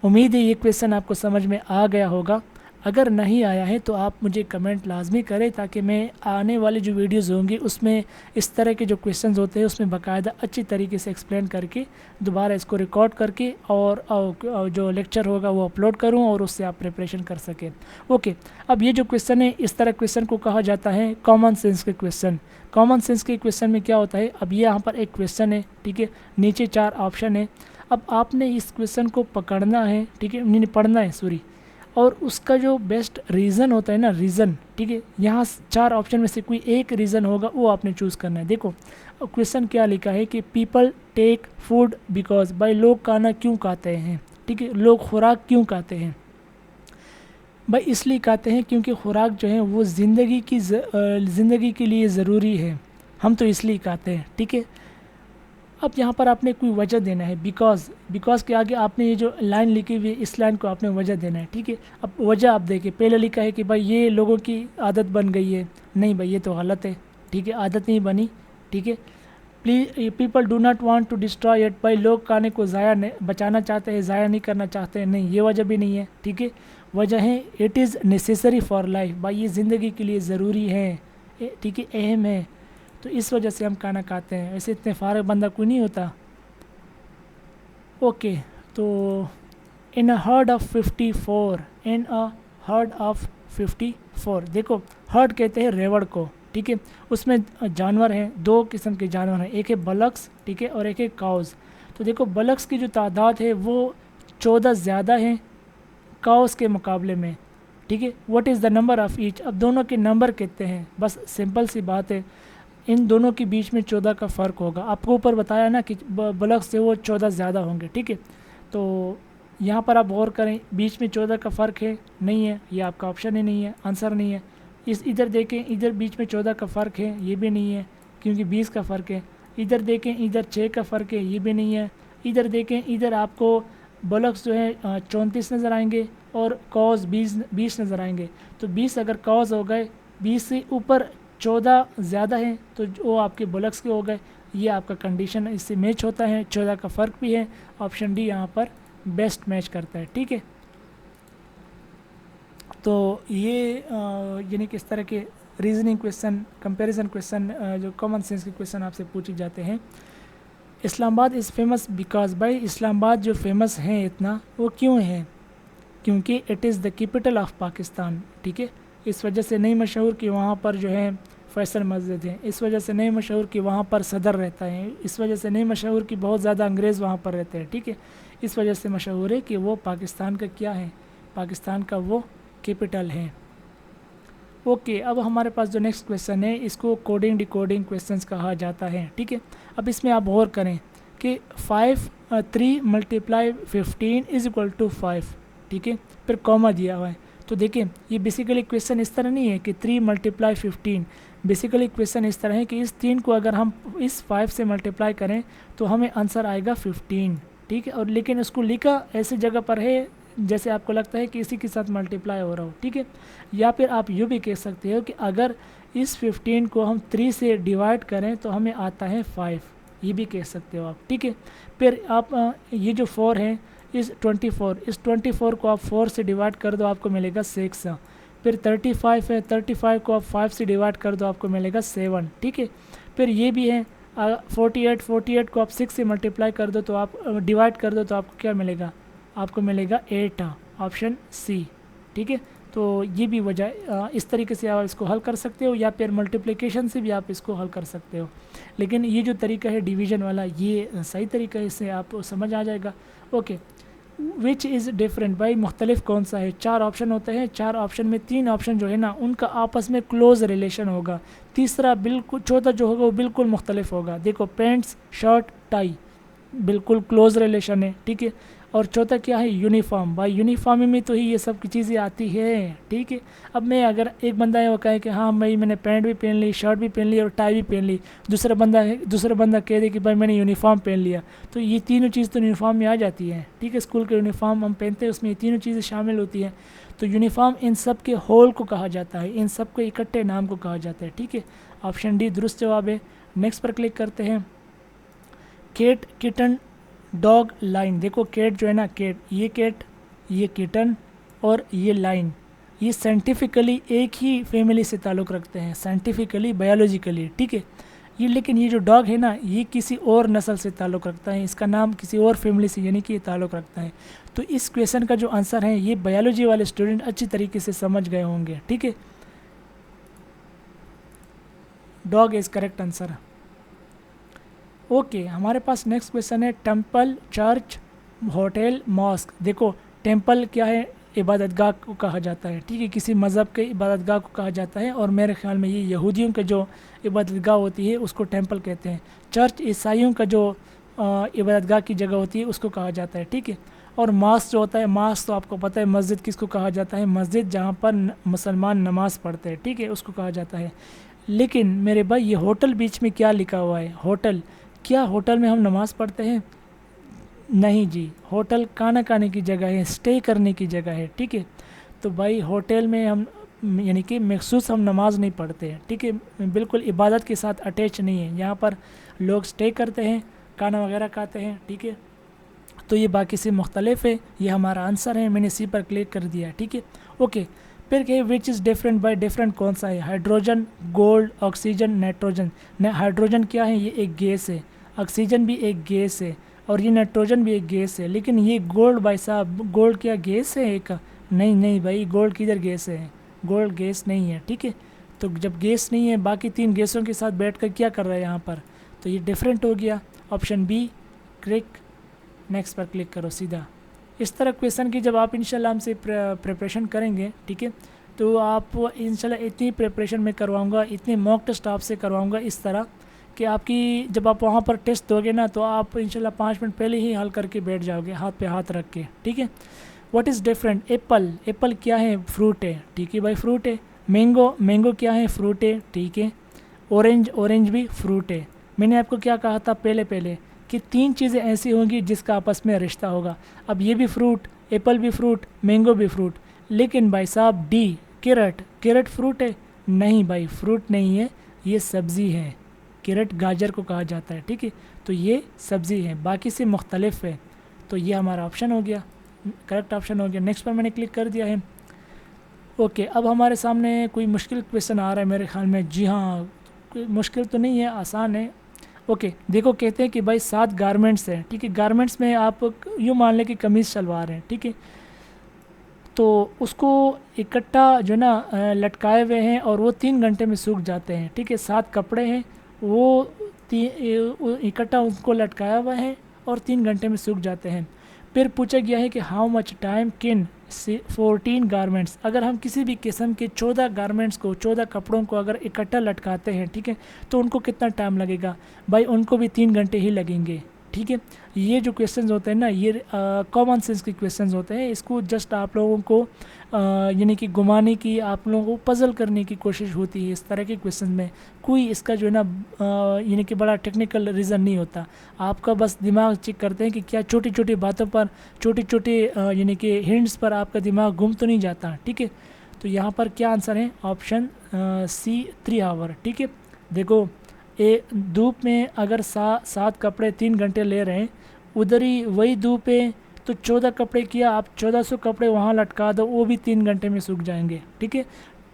उम्मीद है ये क्वेश्चन आपको समझ में आ गया होगा। अगर नहीं आया है तो आप मुझे कमेंट लाजमी करें, ताकि मैं आने वाले जो वीडियोस होंगी उसमें इस तरह के जो क्वेश्चंस होते हैं उसमें बाकायदा अच्छी तरीके से एक्सप्लेन करके दोबारा इसको रिकॉर्ड करके और जो लेक्चर होगा वो अपलोड करूं और उससे आप प्रिपरेशन कर सकें। ओके, अब ये जो क्वेश्चन है, इस तरह क्वेश्चन को कहा जाता है कॉमन सेंस के क्वेश्चन। कॉमन सेंस के क्वेश्चन में क्या होता है? अब ये यहाँ पर एक क्वेश्चन है, ठीक है, नीचे 4 ऑप्शन है। अब आपने इस क्वेश्चन को पकड़ना है, ठीक है, नहीं पढ़ना है, सॉरी, और उसका जो बेस्ट रीज़न होता है ना, रीज़न, ठीक है, यहाँ 4 ऑप्शन में से कोई एक रीज़न होगा वो आपने चूज़ करना है। देखो क्वेश्चन क्या लिखा है कि पीपल टेक फूड बिकॉज, भाई लोग खाना क्यों खाते हैं, ठीक है, लोग खुराक क्यों खाते हैं? भाई इसलिए खाते हैं क्योंकि खुराक जो है वो ज़िंदगी के लिए ज़रूरी है, हम तो इसलिए खाते हैं, ठीक है। अब यहाँ पर आपने कोई वजह देना है, बिकॉज के आगे आपने ये जो लाइन लिखी हुई है इस लाइन को आपने वजह देना है, ठीक है। अब वजह आप देखिए, पहले लिखा है कि भाई ये लोगों की आदत बन गई है, नहीं भाई ये तो गलत है, ठीक है, आदत नहीं बनी, ठीक है। People do not want to destroy it, भाई लोग खाने को बचाना चाहते हैं, ज़ाया नहीं करना चाहते हैं, नहीं ये वजह भी नहीं है, ठीक है। वजह है it is necessary for life, भाई ये ज़िंदगी के लिए ज़रूरी है, ठीक है, अहम है, तो इस वजह से हम खाना खाते हैं। वैसे इतने फारग बंदा कोई नहीं होता। ओके, तो इन अ हर्ड ऑफ 54, देखो हर्ड कहते हैं रेवड़ को, ठीक है, उसमें जानवर हैं, 2 किस्म के जानवर हैं, एक है बलक्स, ठीक है, और एक है काउज़। तो देखो बलक्स की जो तादाद है वो 14 ज़्यादा है काउज़ के मुकाबले में, ठीक है। What is the number of each, अब दोनों के नंबर कहते हैं, बस सिंपल सी बात है, इन दोनों के बीच में 14 का फ़र्क होगा। आपको ऊपर बताया ना कि बलक से वो 14 ज़्यादा होंगे, ठीक है। तो यहाँ पर आप गौर करें, बीच में 14 का फ़र्क है, नहीं है, ये आपका ऑप्शन ही नहीं है, आंसर नहीं है। इधर देखें, इधर बीच में 14 का फ़र्क है, ये भी नहीं है क्योंकि 20 का फ़र्क है। इधर देखें, इधर 6 का फ़र्क है, ये भी नहीं है। इधर देखें, इधर आपको बलक्स जो है 34 नज़र आएंगे और कॉज 20 नज़र आएंगे। तो 20 अगर कॉज हो गए, 20 से ऊपर 14 ज़्यादा है तो वो आपके बलक्स के हो गए। ये आपका कंडीशन इससे मैच होता है, 14 का फ़र्क भी है। ऑप्शन डी यहाँ पर बेस्ट मैच करता है, ठीक है। तो ये यानी कि इस तरह के रीजनिंग क्वेश्चन, कंपैरिजन क्वेश्चन, जो कॉमन सेंस के क्वेश्चन आपसे पूछे जाते हैं। इस्लामाबाद इज़ फेमस बिकॉज, भाई इस्लामाबाद जो फेमस है इतना, वो क्यों है? क्योंकि it is the capital of Pakistan, ठीक है। इस वजह से नहीं मशहूर कि वहाँ पर जो है फैसल मस्जिद है, इस वजह से नहीं मशहूर कि वहाँ पर सदर रहता है, इस वजह से नहीं मशहूर कि बहुत ज़्यादा अंग्रेज़ वहाँ पर रहते हैं, ठीक है। इस वजह से मशहूर है कि वो पाकिस्तान का क्या है, पाकिस्तान का वो कैपिटल है। ओके, अब हमारे पास जो नेक्स्ट क्वेश्चन है इसको कोडिंग डिकोडिंग क्वेश्चंस कहा जाता है, ठीक है। अब इसमें आप गौर करें कि 3 × 15 इज़ इक्वल टू 5, ठीक है, फिर कॉमा दिया हुआ है। तो देखिए ये बेसिकली क्वेश्चन इस तरह नहीं है कि 3 × 15, बेसिकली क्वेश्चन इस तरह है कि इस 3 को अगर हम इस 5 से मल्टीप्लाई करें तो हमें आंसर आएगा 15, ठीक है। और लेकिन इसको लिखा ऐसी जगह पर है जैसे आपको लगता है कि इसी के साथ मल्टीप्लाई हो रहा हो, ठीक है। या फिर आप यूँ भी कह सकते हो कि अगर इस 15 को हम 3 से डिवाइड करें तो हमें आता है 5, ये भी कह सकते हो आप, ठीक है। फिर आप ये जो 4 है, इस 24 को आप 4 से डिवाइड कर दो, आपको मिलेगा 6। फिर 35 है, 35 को आप 5 से डिवाइड कर दो, आपको मिलेगा 7, ठीक है। फिर ये भी है 48 को आप 6 से मल्टीप्लाई कर दो तो आप डिवाइड कर दो तो आपको क्या मिलेगा, आपको मिलेगा 8, ऑप्शन सी, ठीक है। तो ये भी वजह, इस तरीके से आप इसको हल कर सकते हो, या फिर मल्टीप्लिकेशन से भी आप इसको हल कर सकते हो। लेकिन ये जो तरीका है डिवीज़न वाला, ये सही तरीका है, इससे आप समझ आ जाएगा। ओके, विच इज़ डिफरेंट, भाई मुख्तलिफ कौन सा है। 4 ऑप्शन होते हैं, 4 ऑप्शन में 3 ऑप्शन जो है ना उनका आपस में क्लोज रिलेशन होगा, तीसरा बिल्कुल, चौथा जो होगा वो बिल्कुल मुख्तलिफ होगा। देखो पेंट्स, शर्ट, टाई बिल्कुल क्लोज रिलेशन है, ठीक है। और चौथा क्या है, यूनिफॉर्म। भाई यूनिफॉर्म में तो ही ये सब की चीज़ें आती है, ठीक है। अब मैं अगर एक बंदा है वो कहे कि हाँ भाई मैंने पैंट भी पहन ली, शर्ट भी पहन ली और टाई भी पहन ली, दूसरा बंदा कह दे कि भाई मैंने यूनिफॉर्म पहन लिया, तो ये तीनों चीज़ तो यूनिफॉर्म में आ जाती है, ठीक है। स्कूल के यूनिफॉर्म हम पहनते हैं, उसमें ये तीनों चीज़ें शामिल होती हैं। तो यूनिफॉर्म इन सब के होल को कहा जाता है, इन सब के इकट्ठे नाम को कहा जाता है, ठीक है। ऑप्शन डी दुरुस्त जवाब है। नेक्स्ट पर क्लिक करते हैं। Cat, kitten, dog, line. देखो कैट जो है ना, कैट, ये किटन और ये लाइन, ये साइंटिफिकली एक ही फैमिली से ताल्लुक़ रखते हैं, साइंटिफिकली बायोलॉजिकली, ठीक है। ये लेकिन ये जो डॉग है ना ये किसी और नस्ल से ताल्लुक़ रखता है, इसका नाम किसी और फैमिली से यानी कि ये ताल्लुक़ रखता है। तो इस क्वेश्चन का जो आंसर है ये बायोलॉजी वाले स्टूडेंट अच्छी तरीके से समझ गए होंगे, ठीक है। Dog is correct answer. Okay, हमारे पास नेक्स्ट क्वेश्चन है टेंपल, चर्च, होटल, मॉस्क। देखो टेंपल क्या है, इबादतगाह को कहा जाता है, ठीक है, किसी मज़हब के इबादतगाह को कहा जाता है, और मेरे ख्याल में ये यहूदियों के जो इबादतगाह होती है उसको टेंपल कहते हैं। चर्च ईसाइयों का जो इबादतगाह की जगह होती है उसको कहा जाता है, ठीक है। और मॉस्क जो होता है, मॉस्क तो आपको पता है मस्जिद किसको कहा जाता है, मस्जिद जहाँ पर मुसलमान नमाज़ पढ़ते हैं, ठीक है, उसको कहा जाता है। लेकिन मेरे भाई ये होटल बीच में क्या लिखा हुआ है, होटल, क्या होटल में हम नमाज़ पढ़ते हैं? नहीं जी, होटल खाना खाने की जगह है, स्टे करने की जगह है, ठीक है। तो भाई होटल में हम यानी कि मखसूस हम नमाज नहीं पढ़ते हैं, ठीक है, बिल्कुल इबादत के साथ अटैच नहीं है। यहाँ पर लोग स्टे करते हैं, खाना वगैरह खाते हैं, ठीक है। तो ये बाकी से मुख्तलिफ है, ये हमारा आंसर है, मैंने सी पर क्लिक कर दिया, ठीक है। ओके, फिर कहे which is different by, different कौन सा है? Hydrogen, gold, oxygen, nitrogen. Hydrogen क्या है, ये एक गैस है, ऑक्सीजन भी एक गैस है, और ये नाइट्रोजन भी एक गैस है। लेकिन ये गोल्ड, भाई साहब गोल्ड क्या गैस है एक? नहीं नहीं भाई, गोल्ड किधर गैस है, गोल्ड गैस नहीं है, ठीक है। तो जब गैस नहीं है, बाकी 3 गैसों के साथ बैठकर क्या कर रहा है यहाँ पर, तो ये डिफरेंट हो गया। ऑप्शन बी, क्लिक, नेक्स्ट पर क्लिक करो सीधा। इस तरह क्वेश्चन की जब आप इंशाल्लाह हमसे प्रिपरेशन करेंगे, ठीक है, तो आप इंशाल्लाह इतनी प्रिपरेशन में करवाऊँगा, इतने मॉक टेस्ट आपसे करवाऊँगा इस तरह कि आपकी जब आप वहाँ पर टेस्ट दोगे ना तो आप इंशाल्लाह 5 मिनट पहले ही हल करके बैठ जाओगे, हाथ पे हाथ रख के, ठीक है। What is different? Apple, Apple क्या है? फ्रूट है, ठीक है भाई, फ्रूट है। मैंगो, मैंगो क्या है? फ्रूट है, ठीक है। ऑरेंज, ऑरेंज भी फ्रूट है। मैंने आपको क्या कहा था पहले कि 3 चीज़ें ऐसी होंगी जिसका आपस में रिश्ता होगा। अब ये भी फ्रूट, एप्पल भी फ्रूट, मैंगो भी फ्रूट, लेकिन भाई साहब डी, कैरेट, कैरेट फ्रूट है? नहीं भाई, फ्रूट नहीं है, ये सब्ज़ी है। कैरेट गाजर को कहा जाता है, ठीक है, तो ये सब्ज़ी है, बाकी से मुख्तलिफ है। तो ये हमारा ऑप्शन हो गया, करेक्ट ऑप्शन हो गया। नेक्स्ट पर मैंने क्लिक कर दिया है। ओके, अब हमारे सामने कोई मुश्किल क्वेश्चन आ रहा है मेरे ख्याल में। जी हाँ, कोई मुश्किल तो नहीं है, आसान है। ओके, देखो कहते हैं कि भाई 7 गारमेंट्स हैं, ठीक है। गारमेंट्स में आप यूँ मान लें कि कमीज़ शलवार हैं, ठीक है, तो उसको इकट्ठा जो ना लटकाए हुए हैं और वो 3 घंटे में सूख जाते हैं, ठीक है। 7 कपड़े हैं, वो इकट्ठा उनको लटकाया हुआ है और 3 घंटे में सूख जाते हैं। फिर पूछा गया है कि how much time can 14 garments, अगर हम किसी भी किस्म के 14 गारमेंट्स को, 14 कपड़ों को अगर इकट्ठा लटकाते हैं, ठीक है, तो उनको कितना टाइम लगेगा? भाई उनको भी 3 घंटे ही लगेंगे, ठीक है। ये जो क्वेश्चंस होते हैं ना, ये कॉमन सेंस के क्वेश्चंस होते हैं। इसको जस्ट आप लोगों को यानी कि घुमाने की, आप लोगों को पजल करने की कोशिश होती है इस तरह के क्वेश्चन में। कोई इसका जो है ना यानी कि बड़ा टेक्निकल रीज़न नहीं होता। आपका बस दिमाग चेक करते हैं कि क्या छोटी छोटी बातों पर, छोटे छोटे यानी कि हिंट्स पर आपका दिमाग घूम तो नहीं जाता, ठीक है। तो यहाँ पर क्या आंसर है? ऑप्शन सी, 3 आवर, ठीक है। देखो धूप में अगर 7 कपड़े 3 घंटे ले रहे हैं, उधर ही वही धूप है तो 14 कपड़े किया, आप 1400 कपड़े वहाँ लटका दो, वो भी 3 घंटे में सूख जाएंगे, ठीक है।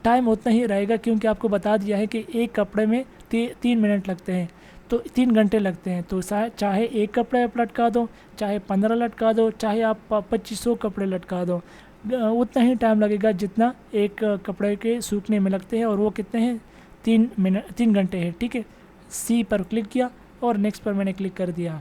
टाइम उतना ही रहेगा क्योंकि आपको बता दिया है कि एक कपड़े में 3 मिनट लगते हैं। तो 3 घंटे लगते हैं। तो चाहे एक कपड़े आप लटका दो, चाहे 15 लटका दो, चाहे आप 2500 कपड़े लटका दो, उतना ही टाइम लगेगा जितना एक कपड़े के सूखने में लगते हैं, और वो कितने हैं, 3 घंटे हैं। ठीक है, सी पर क्लिक किया और नेक्स्ट पर मैंने क्लिक कर दिया।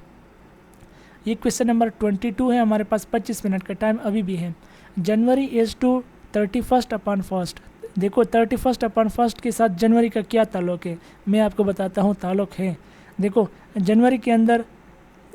ये क्वेश्चन नंबर 22 है, हमारे पास 25 मिनट का टाइम अभी भी है। January is to 31st upon 1st। देखो 31st अपॉन 1st के साथ जनवरी का क्या ताल्लुक़ है, मैं आपको बताता हूँ ताल्लुक़ है। देखो जनवरी के अंदर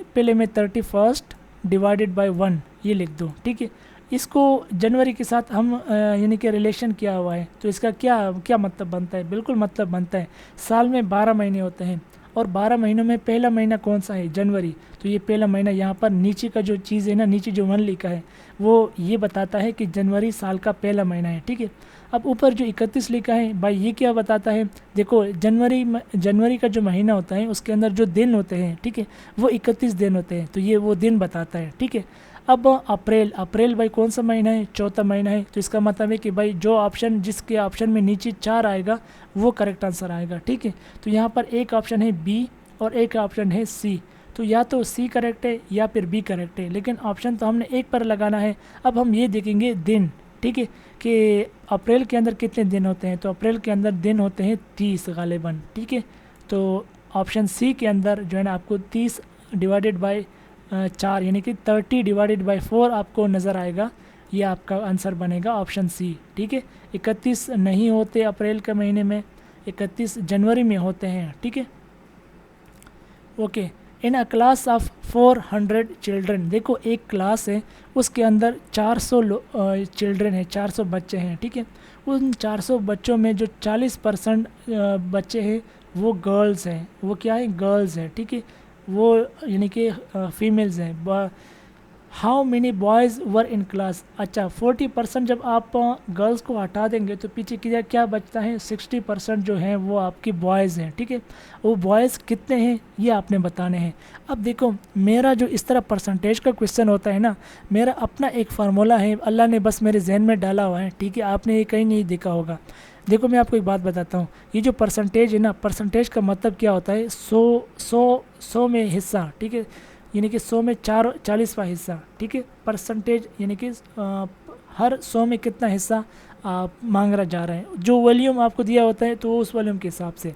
पहले मैं 31st डिवाइडेड बाय 1 ये लिख दूँ। ठीक है, इसको जनवरी के साथ हम यानी कि रिलेशन किया हुआ है, तो इसका क्या मतलब बनता है, बिल्कुल मतलब बनता है, साल में 12 महीने होते हैं और 12 महीनों में पहला महीना कौन सा है, जनवरी। तो ये पहला महीना, यहाँ पर नीचे का जो चीज़ है ना, नीचे जो 1 लिखा है वो ये बताता है कि जनवरी साल का पहला महीना है। ठीक है, अब ऊपर जो 31 लिखा है भाई ये क्या बताता है, देखो जनवरी का जो महीना होता है उसके अंदर जो दिन होते हैं, ठीक है, वो 31 दिन होते हैं, तो ये वो दिन बताता है। ठीक है, अब अप्रैल भाई कौन सा महीना है, चौथा महीना है, तो इसका मतलब है कि भाई जो ऑप्शन, जिसके ऑप्शन में नीचे 4 आएगा वो करेक्ट आंसर आएगा। ठीक है, तो यहाँ पर एक ऑप्शन है बी और एक ऑप्शन है सी, तो या तो सी करेक्ट है या फिर बी करेक्ट है, लेकिन ऑप्शन तो हमने एक पर लगाना है। अब हम ये देखेंगे दिन, ठीक है, कि अप्रैल के अंदर कितने दिन होते हैं, तो अप्रैल के अंदर दिन होते हैं 30 गालिबन। ठीक है, तो ऑप्शन सी के अंदर जो है ना आपको 30 डिवाइडेड बाय 4 यानी कि 30 डिवाइडेड बाय 4 आपको नज़र आएगा, ये आपका आंसर बनेगा ऑप्शन सी। ठीक है, 31 नहीं होते अप्रैल के महीने में, 31 जनवरी में होते हैं। ठीक है, okay. In a class of 400 children, देखो एक क्लास है उसके अंदर 400 चिल्ड्रन है, 400 बच्चे हैं। ठीक है, उन 400 बच्चों में जो 40% बच्चे हैं वो गर्ल्स हैं, वो क्या है, गर्ल्स हैं। ठीक है, वो यानी कि फीमेल्स हैं। How many boys were in class, अच्छा 40% जब आप गर्ल्स को हटा देंगे तो पीछे क्या बचता है, 60% जो हैं वो आपकी बॉयज़ हैं। ठीक है, वो बॉयज़ कितने हैं ये आपने बताने हैं। अब देखो मेरा जो इस तरह परसेंटेज का क्वेश्चन होता है ना, मेरा अपना एक फार्मूला है, अल्लाह ने बस मेरे जहन में डाला हुआ है। ठीक है, आपने ये कहीं नहीं देखा होगा। देखो मैं आपको एक बात बताता हूँ, ये जो परसेंटेज है ना, परसेंटेज का मतलब क्या होता है, 100 में हिस्सा। ठीक है, यानी कि 100 में 40वां हिस्सा। ठीक है, परसेंटेज यानी कि हर 100 में कितना हिस्सा आप मांग रहा जा रहे हैं, जो वॉल्यूम आपको दिया होता है तो उस वॉल्यूम के हिसाब से।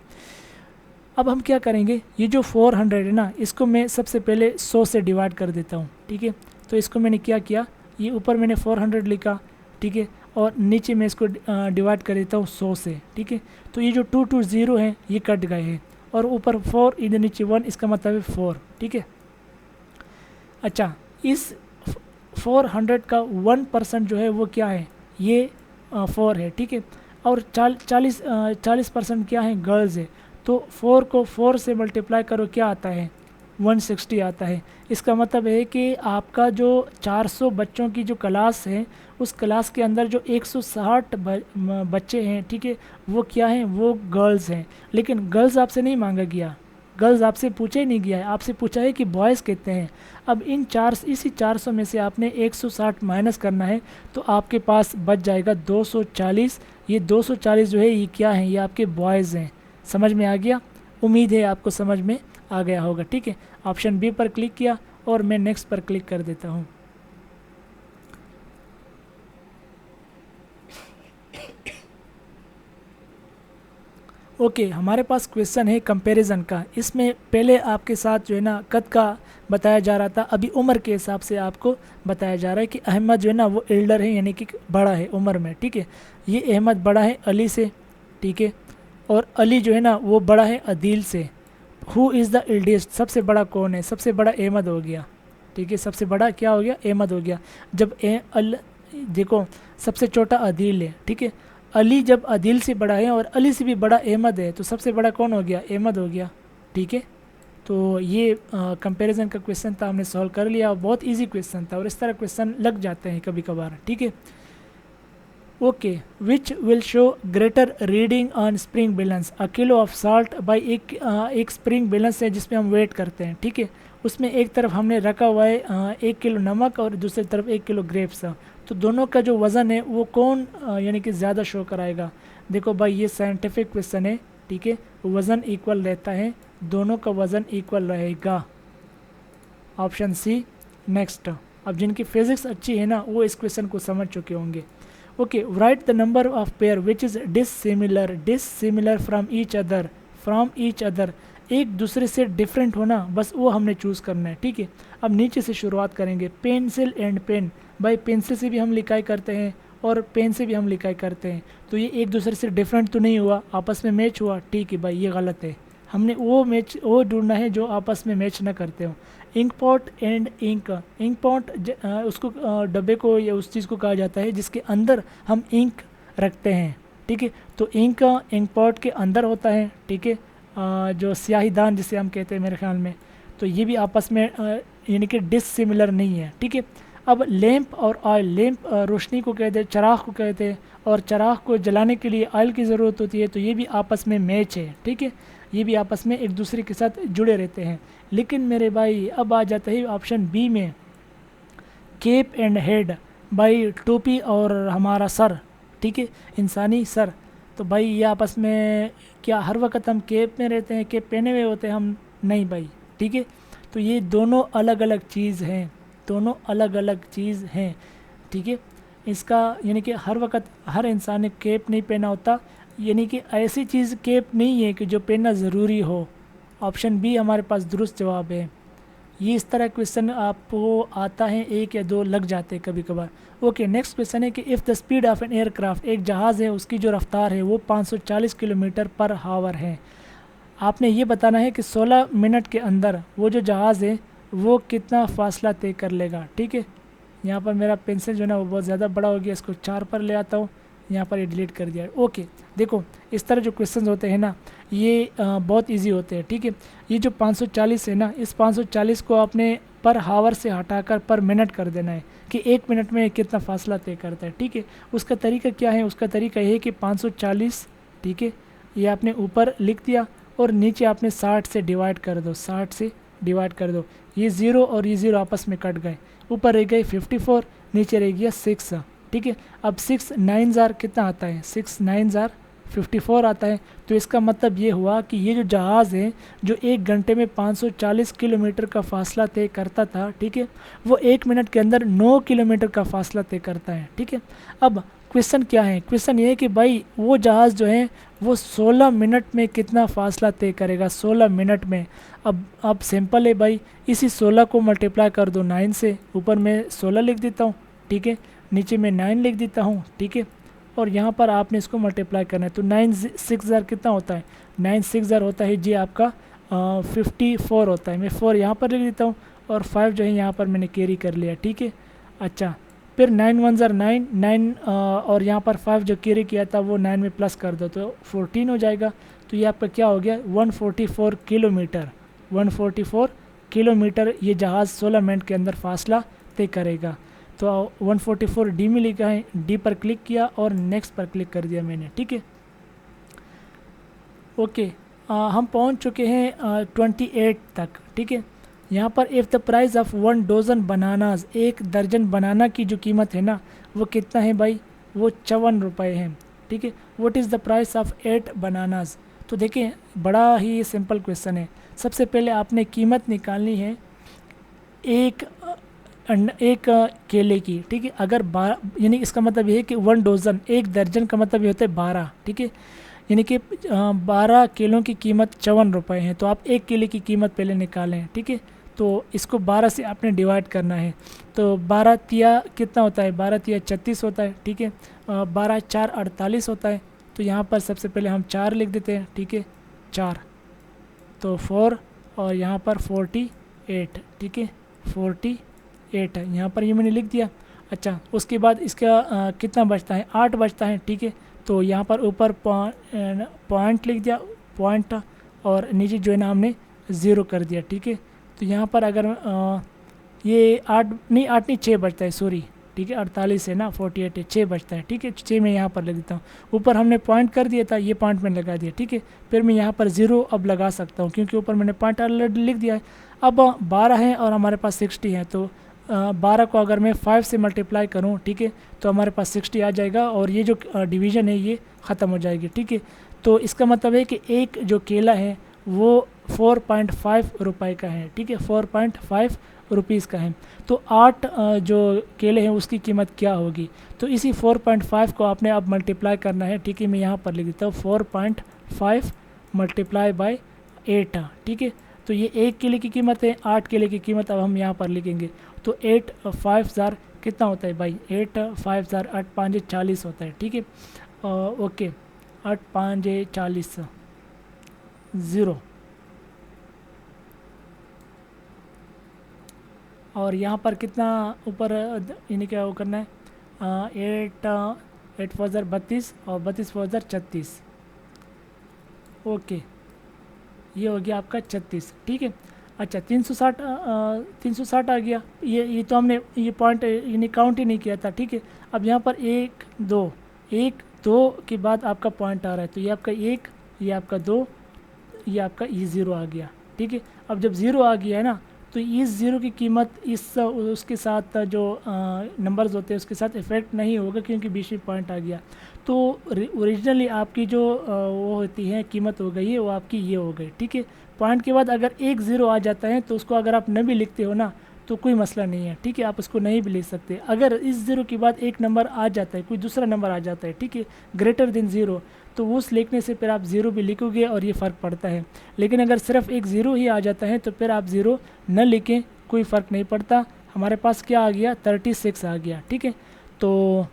अब हम क्या करेंगे, ये जो 400 है ना, इसको मैं सबसे पहले 100 से डिवाइड कर देता हूँ। ठीक है, तो इसको मैंने क्या किया, ये ऊपर मैंने 400 लिखा, ठीक है, और नीचे मैं इसको डिवाइड कर देता हूँ 100 से। ठीक है, तो ये जो 220 हैं ये कट गए हैं, और ऊपर 4, इधर नीचे 1, इसका मतलब है 4। ठीक है, अच्छा इस 400 का 1% जो है वो क्या है, ये 4 है। ठीक है, और 40% क्या है, गर्ल्स है, तो 4 को 4 से मल्टीप्लाई करो, क्या आता है, 160 आता है। इसका मतलब है कि आपका जो 400 बच्चों की जो क्लास है, उस क्लास के अंदर जो 160 बच्चे हैं, ठीक है, वो क्या हैं, वो गर्ल्स हैं। लेकिन गर्ल्स आपसे नहीं मांगा गया, गर्ल्स आपसे पूछा ही नहीं गया है, आपसे पूछा है कि बॉयज़ कितने हैं। अब इसी 400 में से आपने 160 माइनस करना है, तो आपके पास बच जाएगा 240। ये 240 जो है ये क्या है, ये आपके बॉयज़ हैं। समझ में आ गया, उम्मीद है आपको समझ में आ गया होगा। ठीक है, ऑप्शन बी पर क्लिक किया और मैं नेक्स्ट पर क्लिक कर देता हूँ। ओके, हमारे पास क्वेश्चन है कंपैरिजन का। इसमें पहले आपके साथ जो है ना कद का बताया जा रहा था, अभी उम्र के हिसाब से आपको बताया जा रहा है कि अहमद जो है ना वो एल्डर है, यानी कि बड़ा है उम्र में। ठीक है, ये अहमद बड़ा है अली से। ठीक है, और अली जो है ना वो बड़ा है अदील से। हु इज़ द एल्डेस्ट, सबसे बड़ा कौन है, सबसे बड़ा अहमद हो गया। ठीक है, सबसे बड़ा क्या हो गया, अहमद हो गया। जब देखो सबसे छोटा अदील है। ठीक है, अली जब अदील से बड़ा है और अली से भी बड़ा अहमद है, तो सबसे बड़ा कौन हो गया, अहमद हो गया। ठीक है, तो ये कंपैरिजन का क्वेश्चन था, हमने सॉल्व कर लिया और बहुत इजी क्वेश्चन था, और इस तरह क्वेश्चन लग जाते हैं कभी कभार। ठीक है, okay. Which will show greater reading on spring balance, a kilo of salt by एक स्प्रिंग बैलेंस है जिसमें हम वेट करते हैं। ठीक है, उसमें एक तरफ हमने रखा हुआ है 1 किलो नमक और दूसरी तरफ 1 किलो ग्रेप्स, तो दोनों का जो वज़न है वो कौन यानी कि ज़्यादा शो कराएगा। देखो भाई ये साइंटिफिक क्वेश्चन है। ठीक है, वज़न इक्वल रहता है दोनों का वज़न इक्वल रहेगा। Option C. नेक्स्ट, अब जिनकी फिजिक्स अच्छी है ना वो इस क्वेश्चन को समझ चुके होंगे। Okay, right the number of pair which is dissimilar from each other, एक दूसरे से डिफरेंट होना, बस वो हमने चूज़ करना है। ठीक है, अब नीचे से शुरुआत करेंगे। पेंसिल एंड पेन, भाई पेंसिल से भी हम लिखाई करते हैं और पेन से भी हम लिखाई करते हैं, तो ये एक दूसरे से डिफरेंट तो नहीं हुआ, आपस में मैच हुआ। ठीक है भाई, ये गलत है, हमने वो ढूंढना है जो आपस में मैच ना करते हो। Ink pot and ink, ink pot उसको डब्बे को या उस चीज़ को कहा जाता है जिसके अंदर हम इंक रखते हैं। ठीक है, तो इंक पॉट के अंदर होता है। ठीक है, जो स्याहीदान जिसे हम कहते हैं मेरे ख्याल में, तो ये भी आपस में यानी कि डिसिमिलर नहीं है। ठीक है, अब लैंप और ऑयल, लैंप रोशनी को कहते हैं, चिराग को कहते हैं, और चिराग को जलाने के लिए ऑयल की ज़रूरत होती है, तो ये भी आपस में मैच है। ठीक है, ये भी आपस में एक दूसरे के साथ जुड़े रहते हैं। लेकिन मेरे भाई अब आ जाता है ऑप्शन बी में, केप एंड हेड, भाई टोपी और हमारा सर। ठीक है, इंसानी सर, तो भाई ये आपस में क्या हर वक्त हम केप में रहते हैं, केप पहने हुए होते हैं हम? नहीं भाई। ठीक है, तो ये दोनों अलग अलग चीज़ हैं, दोनों अलग अलग चीज़ हैं। ठीक है, इसका यानी कि हर वक्त हर इंसान ने केप नहीं पहना होता, यानी कि ऐसी चीज़ केप नहीं है कि जो पहनना ज़रूरी हो। ऑप्शन बी हमारे पास दुरुस्त जवाब है। ये इस तरह क्वेश्चन आपको आता है, एक या दो लग जाते हैं कभी कभार। ओके, नेक्स्ट क्वेश्चन है कि if the speed of an aircraft, एक जहाज़ है उसकी जो रफ्तार है वो 540 किलोमीटर पर हावर है। आपने ये बताना है कि 16 मिनट के अंदर वो जो जहाज़ है वो कितना फासला तय कर लेगा। ठीक है, यहाँ पर मेरा पेंसिल जो है ना वो बहुत ज़्यादा बड़ा हो गया, इसको 4 पर ले आता हूँ, यहाँ पर ये डिलीट कर दिया। ओके, देखो इस तरह जो क्वेश्चन होते हैं ना ये बहुत इजी होते हैं। ठीक है, ये जो 540 है ना, इस 540 को आपने पर हावर से हटाकर पर मिनट कर देना है कि 1 मिनट में कितना फासला तय करता है। ठीक है, उसका तरीका क्या है? उसका तरीका ये है कि 540, ठीक है, ये आपने ऊपर लिख दिया और नीचे आपने 60 से डिवाइड कर दो, 60 से डिवाइड कर दो। ये 0 और ये 0 आपस में कट गए, ऊपर रह गए 54, नीचे रह गया 6। ठीक है, अब 6 9 कितना आता है? 6 9 54 आता है। तो इसका मतलब ये हुआ कि ये जो जहाज़ है जो 1 घंटे में 540 किलोमीटर का फासला तय करता था, ठीक है, वो 1 मिनट के अंदर 9 किलोमीटर का फासला तय करता है। ठीक है, अब क्वेश्चन क्या है? क्वेश्चन ये है कि भाई वो जहाज़ जो है वो 16 मिनट में कितना फासला तय करेगा, 16 मिनट में। अब सिंपल है भाई, इसी 16 को मल्टीप्लाई कर दो 9 से, ऊपर मैं 16 लिख देता हूँ, ठीक है, नीचे मैं 9 लिख देता हूँ, ठीक है, और यहाँ पर आपने इसको मल्टीप्लाई करना है। तो 9 6 कितना होता है? 9 6 होता है जी आपका 54 होता है। मैं 4 यहाँ पर लिख देता हूँ और 5 जो है यहाँ पर मैंने कैरी कर लिया। ठीक है, अच्छा, फिर 9 1 9 9 और यहाँ पर 5 जो कैरी किया था वो 9 में प्लस कर दो तो 14 हो जाएगा। तो ये आपका क्या हो गया? 144 किलोमीटर। 144 किलोमीटर ये जहाज़ 16 मिनट के अंदर फासला तय करेगा। तो 144 डी में लिखा है, डी पर क्लिक किया और नेक्स्ट पर क्लिक कर दिया मैंने। ठीक है, ओके, हम पहुंच चुके हैं 28 तक। ठीक है, यहाँ पर if the price of 1 dozen bananas, 1 दर्जन बनाना की जो कीमत है ना वो कितना है भाई? वो 54 रुपये है। ठीक है, what is the price of 8 bananas? तो देखिए बड़ा ही सिंपल क्वेश्चन है। सबसे पहले आपने कीमत निकालनी है एक केले की। ठीक है, अगर 12, यानी इसका मतलब ये है कि 1 डोज़न, 1 दर्जन का मतलब ये होता है 12। ठीक है, यानी कि 12 केलों की कीमत 54 रुपये है। तो आप 1 केले की कीमत पहले निकालें। ठीक है, तो इसको 12 से आपने डिवाइड करना है। तो 12 तिया कितना होता है? 12 तिया 36 होता है। ठीक है, 12 4 48 होता है। तो यहाँ पर सबसे पहले हम 4 लिख देते हैं। ठीक है, 4 तो 4 और यहाँ पर 48। ठीक है, 48 है, यहाँ पर ये मैंने लिख दिया। अच्छा, उसके बाद इसका कितना बचता है? 8 बचता है। ठीक है, तो यहाँ पर ऊपर पॉइंट लिख दिया, पॉइंट, और नीचे जो है ना हमने 0 कर दिया। ठीक है, तो यहाँ पर अगर ये 8 नहीं 6 बचता है, सॉरी। ठीक है, 48 है ना, 48 है, 6 बचता है। ठीक है, 6 मैं यहाँ पर लिख देता हूँ। ऊपर हमने पॉइंट कर दिया था, ये पॉइंट मैंने लगा दिया। ठीक है, फिर मैं यहाँ पर 0 अब लगा सकता हूँ क्योंकि ऊपर मैंने पॉइंट ऑलरेडी लिख दिया है। अब 12 है और हमारे पास 60 है, तो 12 को अगर मैं 5 से मल्टीप्लाई करूं, ठीक है, तो हमारे पास 60 आ जाएगा और ये जो डिवीज़न है ये ख़त्म हो जाएगी। ठीक है, तो इसका मतलब है कि एक जो केला है वो 4.5 रुपए का है, ठीक है, 4.5 रुपीज़ का है। तो 8 जो केले हैं उसकी कीमत क्या होगी? तो इसी 4.5 को आपने अब मल्टीप्लाई करना है, ठीक है। मैं यहाँ पर लिख देता हूँ 4.5 मल्टीप्लाई बाय 8, ठीक है। तो ये 1 केले की कीमत है, 8 केले की कीमत अब हम यहाँ पर लिखेंगे। तो 8 5 ज़ार कितना होता है भाई? 8 5 ज़ार 8 5 40 होता है, ठीक है। ओके, 8 5 40 ज़ीरो, और यहाँ पर कितना ऊपर यानी क्या वो करना है? 8 4 ज़ार 32 और 32 4 ज़ार 36। ओके, ये हो गया आपका 36, ठीक है। अच्छा, 360 360 आ गया। ये तो हमने ये पॉइंट यानी काउंट ही नहीं किया था, ठीक है। अब यहाँ पर 1 2 के बाद आपका पॉइंट आ रहा है, तो ये आपका 1, ये आपका 2, ये आपका ये 0 आ गया, ठीक है। अब जब 0 आ गया है ना, तो इस 0 की कीमत इस उसके साथ जो नंबर्स होते हैं उसके साथ इफ़ेक्ट नहीं होगा, क्योंकि बीच में पॉइंट आ गया। तो ओरिजिनली आपकी जो वो होती है कीमत हो गई है, वो आपकी ये हो गई, ठीक है। पॉइंट के बाद अगर एक 0 आ जाता है तो उसको अगर आप न भी लिखते हो ना तो कोई मसला नहीं है, ठीक है, आप उसको नहीं भी लिख सकते। अगर इस 0 के बाद एक नंबर आ जाता है, कोई दूसरा नंबर आ जाता है, ठीक है, ग्रेटर देन 0, तो उस लिखने से फिर आप 0 भी लिखोगे और ये फ़र्क पड़ता है। लेकिन अगर सिर्फ एक 0 ही आ जाता है तो फिर आप 0 न लिखें, कोई फ़र्क नहीं पड़ता। हमारे पास क्या आ गया? 36 आ गया, ठीक है। तो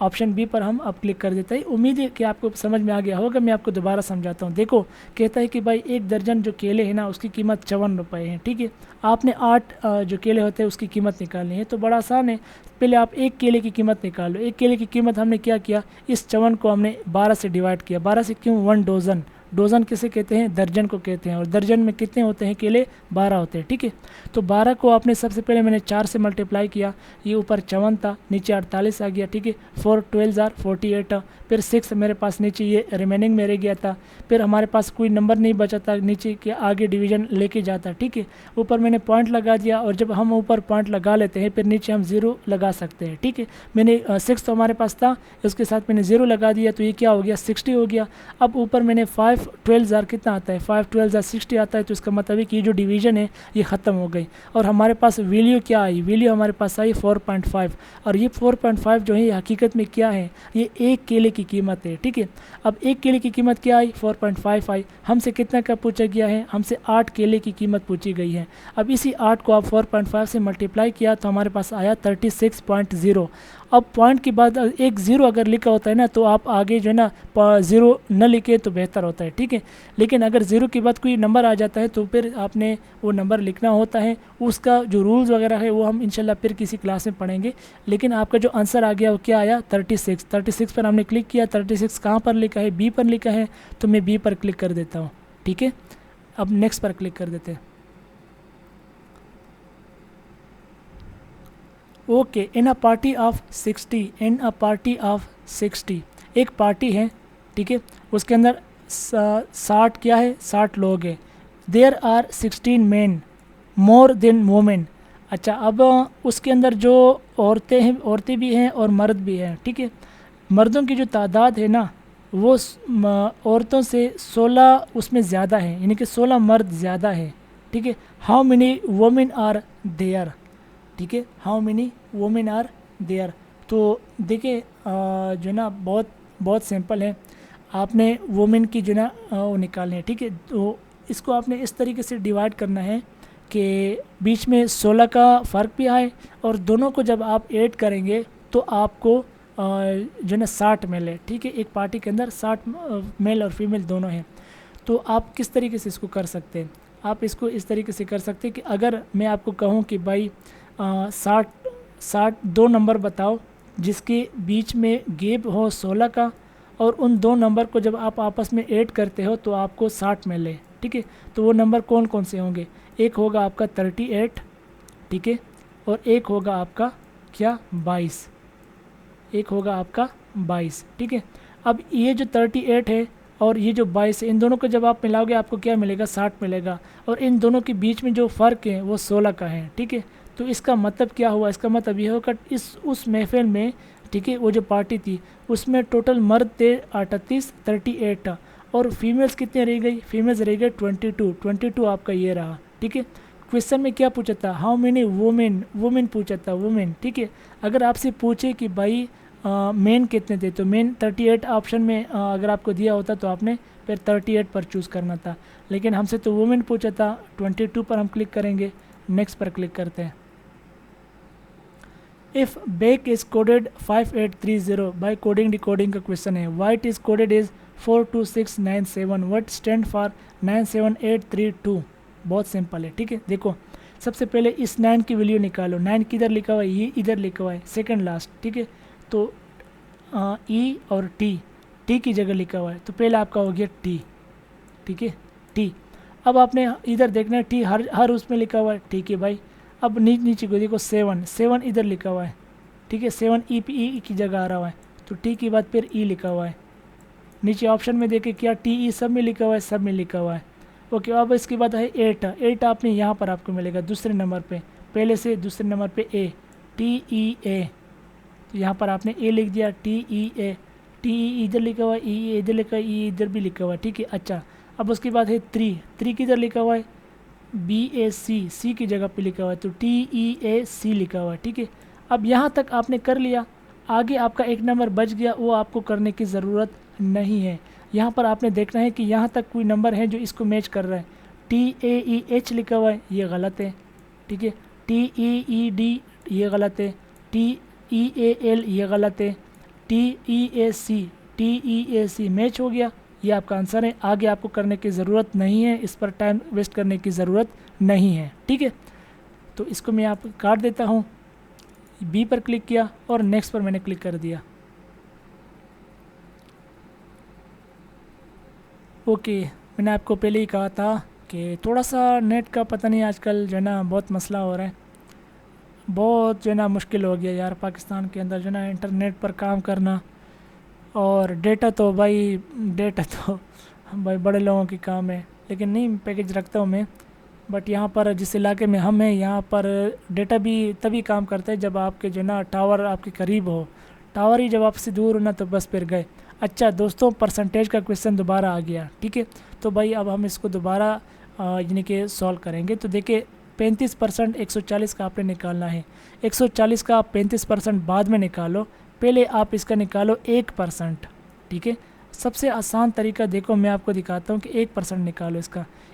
ऑप्शन बी पर हम अब क्लिक कर देते हैं। उम्मीद है कि आपको समझ में आ गया होगा। मैं आपको दोबारा समझाता हूँ। देखो, कहता है कि भाई 1 दर्जन जो केले हैं ना उसकी कीमत 54 रुपये है, ठीक है। आपने 8 जो केले होते हैं उसकी कीमत निकालनी है, तो बड़ा आसान है। पहले आप 1 केले की कीमत निकाल लो। 1 केले की कीमत हमने क्या किया? इस 54 को हमने 12 से डिवाइड किया। 12 से क्यों? 1 डोज़न। डोज़न किसे कहते हैं? दर्जन को कहते हैं। और दर्जन में कितने होते हैं केले? 12 होते हैं, ठीक है। तो 12 को आपने सबसे पहले मैंने 4 से मल्टीप्लाई किया। ये ऊपर 54 था, नीचे 48 आ गया, ठीक है। 4 12 ज़ार 48। फिर 6 मेरे पास नीचे ये रिमेनिंग में रह गया था। फिर हमारे पास कोई नंबर नहीं बचा था नीचे के आगे डिवीज़न लेके जाता, ठीक है। ऊपर मैंने पॉइंट लगा दिया, और जब हम ऊपर पॉइंट लगा लेते हैं फिर नीचे हम 0 लगा सकते हैं, ठीक है। मैंने 6 तो हमारे पास था, उसके साथ मैंने 0 लगा दिया, तो ये क्या हो गया? 60 हो गया। अब ऊपर मैंने 5 12 ज़ार कितना आता है? 5 12 ज़ार 60 आता है। तो इसका मतलब है कि ये जो डिवीज़न है ये ख़त्म हो गई, और हमारे पास वैल्यू क्या आई? वैल्यू हमारे पास आई 4.5। और ये 4.5 जो है ये हकीकत में क्या है? ये 1 केले की कीमत है, ठीक है। अब 1 केले की कीमत क्या आई? 4.5 आई। हमसे कितना का पूछा गया है? हमसे 8 केले की कीमत पूछी गई है। अब इसी 8 को आप 4.5 से मल्टीप्लाई किया तो हमारे पास आया 36.0। अब पॉइंट के बाद एक 0 अगर लिखा होता है ना तो आप आगे जो है ना 0 न लिखे तो बेहतर होता है, ठीक है। लेकिन अगर 0 के बाद कोई नंबर आ जाता है तो फिर आपने वो नंबर लिखना होता है। उसका जो रूल्स वगैरह है वो हम इंशाल्लाह फिर किसी क्लास में पढ़ेंगे। लेकिन आपका जो आंसर आ गया वो क्या आया? 36। 36 पर हमने क्लिक किया। 36 कहाँ पर लिखा है? बी पर लिखा है, तो मैं बी पर क्लिक कर देता हूँ, ठीक है। अब नेक्स्ट पर क्लिक कर देते हैं। Okay, in a party of 60, in a party of 60, एक पार्टी है, ठीक है। उसके अंदर 60 क्या है? 60 लोग हैं। There are 16 man more than women. अच्छा, अब उसके अंदर जो औरतें हैं, औरतें भी हैं और मर्द भी हैं, ठीक है। मर्दों की जो तादाद है ना वो औरतों से 16 उसमें ज़्यादा है, यानी कि 16 मर्द ज़्यादा है, ठीक है। How many women are there, ठीक है। How many women are there. तो देखिए जो ना बहुत सिंपल है। आपने वोमेन की जो ना वो निकालनी है, ठीक है। तो इसको आपने इस तरीके से डिवाइड करना है कि बीच में 16 का फ़र्क भी आए, और दोनों को जब आप ऐड करेंगे तो आपको जो ना 60 मिले, ठीक है। एक पार्टी के अंदर 60 मेल और फीमेल दोनों हैं। तो आप किस तरीके से इसको कर सकते हैं? आप इसको इस तरीके से कर सकते हैं कि अगर मैं आपको कहूँ कि भाई 60 दो नंबर बताओ जिसके बीच में गैप हो 16 का, और उन दो नंबर को जब आप आपस में ऐड करते हो तो आपको 60 मिले, ठीक है। तो वो नंबर कौन कौन से होंगे? एक होगा आपका 38, ठीक है, और एक होगा आपका क्या? 22। एक होगा आपका 22, ठीक है। अब ये जो 38 है और ये जो 22 है, इन दोनों को जब आप मिलाओगे आपको क्या मिलेगा? 60 मिलेगा। और इन दोनों के बीच में जो फ़र्क है वो 16 का है, ठीक है। तो इसका मतलब क्या हुआ? इसका मतलब ये होगा उस महफिल में, ठीक है, वो जो पार्टी थी उसमें टोटल मर्द थे 38 था, और फीमेल्स कितने रह गई, फीमेल्स रह गए 22, 22 आपका ये रहा, ठीक है। क्वेश्चन में क्या पूछा था, हाउ मेनी वुमेन पूछा था, वुमेन, ठीक है। अगर आपसे पूछे कि भाई मेन कितने थे, तो मेन 38 ऑप्शन में अगर आपको दिया होता तो आपने फिर 38 पर चूज़ करना था, लेकिन हमसे तो वुमेन पूछा था। 22 पर हम क्लिक करेंगे, नेक्स्ट पर क्लिक करते हैं। इफ़ बेक इज़ कोडेड 5830 बाय कोडिंग डिकोडिंग का क्वेश्चन है, white is coded is 42697, what stand for 97832। बहुत सिंपल है, ठीक है। देखो सबसे पहले इस 9 की वैल्यू निकालो, 9 किधर लिखा हुआ है, ये इधर लिखा हुआ है सेकंड लास्ट, ठीक है। तो ई और टी की जगह लिखा हुआ है, तो पहले आपका हो गया टी, ठीक है, टी। अब आपने इधर देखना है टी हर उसमें लिखा हुआ है, ठीक है भाई। अब नीचे को देखो 7 इधर लिखा हुआ है, ठीक है, 7 ई की जगह आ रहा है, तो टी के बाद फिर ई लिखा हुआ है। नीचे ऑप्शन में देखे क्या टी ई सब में लिखा हुआ है, सब में लिखा हुआ है, ओके। अब इसके बाद है 8 आपने यहाँ पर आपको मिलेगा दूसरे नंबर पे, पहले से दूसरे नंबर पे ए, टी ई ए, तो यहाँ पर आपने ए लिख दिया, टी ई ए, टी ई इधर लिखा हुआ है, ई इधर लिखा है, ई इधर भी लिखा हुआ है, ठीक है। अच्छा अब उसके बाद है 3 किधर लिखा हुआ है, बी ए सी की जगह पे लिखा हुआ है, तो टी ई ए सी लिखा हुआ है, ठीक है। अब यहाँ तक आपने कर लिया, आगे आपका एक नंबर बच गया, वो आपको करने की ज़रूरत नहीं है। यहाँ पर आपने देखना है कि यहाँ तक कोई नंबर है जो इसको मैच कर रहा है। टी ए ई एच लिखा हुआ है, ये गलत है, ठीक है। टी ई डी ये गलत है, टी ई ए एल ये गलत है, टी ई ए सी मैच हो गया, ये आपका आंसर है। आगे आपको करने की ज़रूरत नहीं है, इस पर टाइम वेस्ट करने की ज़रूरत नहीं है, ठीक है। तो इसको मैं आप काट देता हूँ, बी पर क्लिक किया और नेक्स्ट पर मैंने क्लिक कर दिया, ओके। मैंने आपको पहले ही कहा था कि थोड़ा सा नेट का पता नहीं आजकल जो है ना बहुत मसला हो रहा है, बहुत जो है ना मुश्किल हो गया यार पाकिस्तान के अंदर जो है ना इंटरनेट पर काम करना। और डेटा तो भाई बड़े लोगों की काम है, लेकिन नहीं पैकेज रखता हूँ मैं। बट यहाँ पर जिस इलाके में हम हैं यहाँ पर डेटा भी तभी काम करता है जब आपके जो ना टावर आपके करीब हो, टावर ही जब आपसे दूर हो ना तो बस फिर गए। अच्छा दोस्तों, परसेंटेज का क्वेश्चन दोबारा आ गया, ठीक है। तो भाई अब हम इसको दोबारा यानी कि सॉल्व करेंगे। तो देखिए 35% 140 का आपने निकालना है, 140 का आप 35% बाद में निकालो, पहले आप इसका निकालो 1%, ठीक है। सबसे आसान तरीका देखो मैं आपको दिखाता हूँ कि 1% निकालो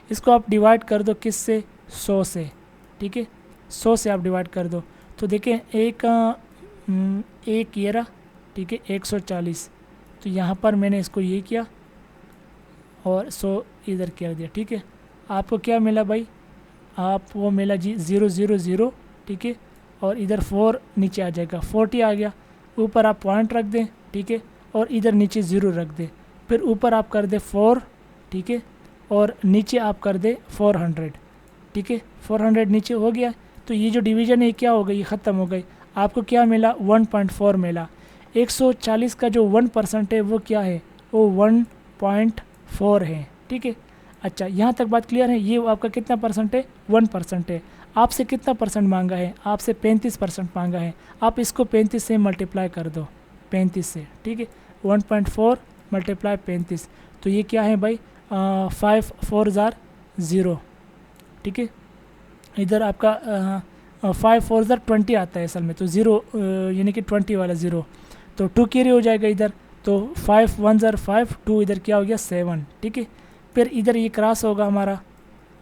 इसको आप डिवाइड कर दो किस से, 100 से, ठीक है। 100 से आप डिवाइड कर दो, तो देखिए एक ये रहा, ठीक है, 140। तो यहाँ पर मैंने इसको ये किया और 100 इधर कर दिया, ठीक है। आपको क्या मिला भाई, आपको मिला जी 000, ठीक है। और इधर 4 नीचे आ जाएगा, 40 आ गया। ऊपर आप पॉइंट रख दें, ठीक है, और इधर नीचे 0 रख दें। फिर ऊपर आप कर दें 4, ठीक है, और नीचे आप कर दें 400, ठीक है। 400 नीचे हो गया, तो ये जो डिवीज़न है क्या हो गई, ख़त्म हो गई। आपको क्या मिला, 1.4 मिला। 140 का जो 1% है वो क्या है, वो 1.4 है, ठीक है। अच्छा यहाँ तक बात क्लियर है। ये आपका कितना परसेंट है, 1% है। आपसे कितना परसेंट मांगा है, आपसे 35% मांगा है। आप इसको 35 से मल्टीप्लाई कर दो, 35 से, ठीक है। 1.4 मल्टीप्लाई 35, तो ये क्या है भाई, 5 4 0, ठीक है। इधर आपका 5 4 20 आता है असल में, तो 0 यानी कि 20 वाला 0, तो 2 कैरी हो जाएगा इधर, तो 5 1 5, 2 इधर क्या हो गया 7, ठीक है। फिर इधर ये क्रॉस होगा हमारा।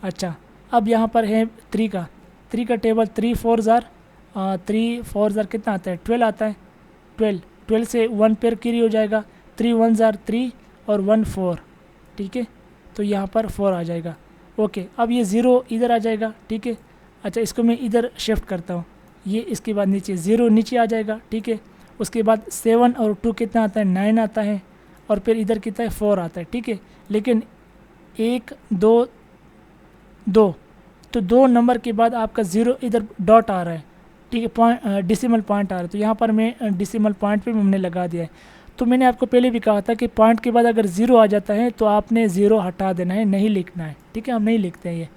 अच्छा अब यहाँ पर है 3 का टेबल, 3 4 कितना आता है, 12 आता है। 12 से 1 पेयर कैरी हो जाएगा, 3 1 3 और 1 4, ठीक है। तो यहाँ पर 4 आ जाएगा, ओके। अब ये 0 इधर आ जाएगा, ठीक है। अच्छा इसको मैं इधर शिफ्ट करता हूँ, ये इसके बाद नीचे 0 नीचे आ जाएगा, ठीक है। उसके बाद 7 और 2 कितना आता है, 9 आता है, और फिर इधर कितना है, 4 आता है, ठीक है। लेकिन 1 2 2, तो 2 नंबर के बाद आपका 0 इधर डॉट आ रहा है, ठीक है, पॉइंट डिसिमल पॉइंट आ रहा है। तो यहाँ पर मैं डिसिमल पॉइंट पे हमने लगा दिया है। तो मैंने आपको पहले भी कहा था कि पॉइंट के बाद अगर 0 आ जाता है तो आपने 0 हटा देना है, नहीं लिखना है, ठीक है। हम नहीं लिखते हैं ये,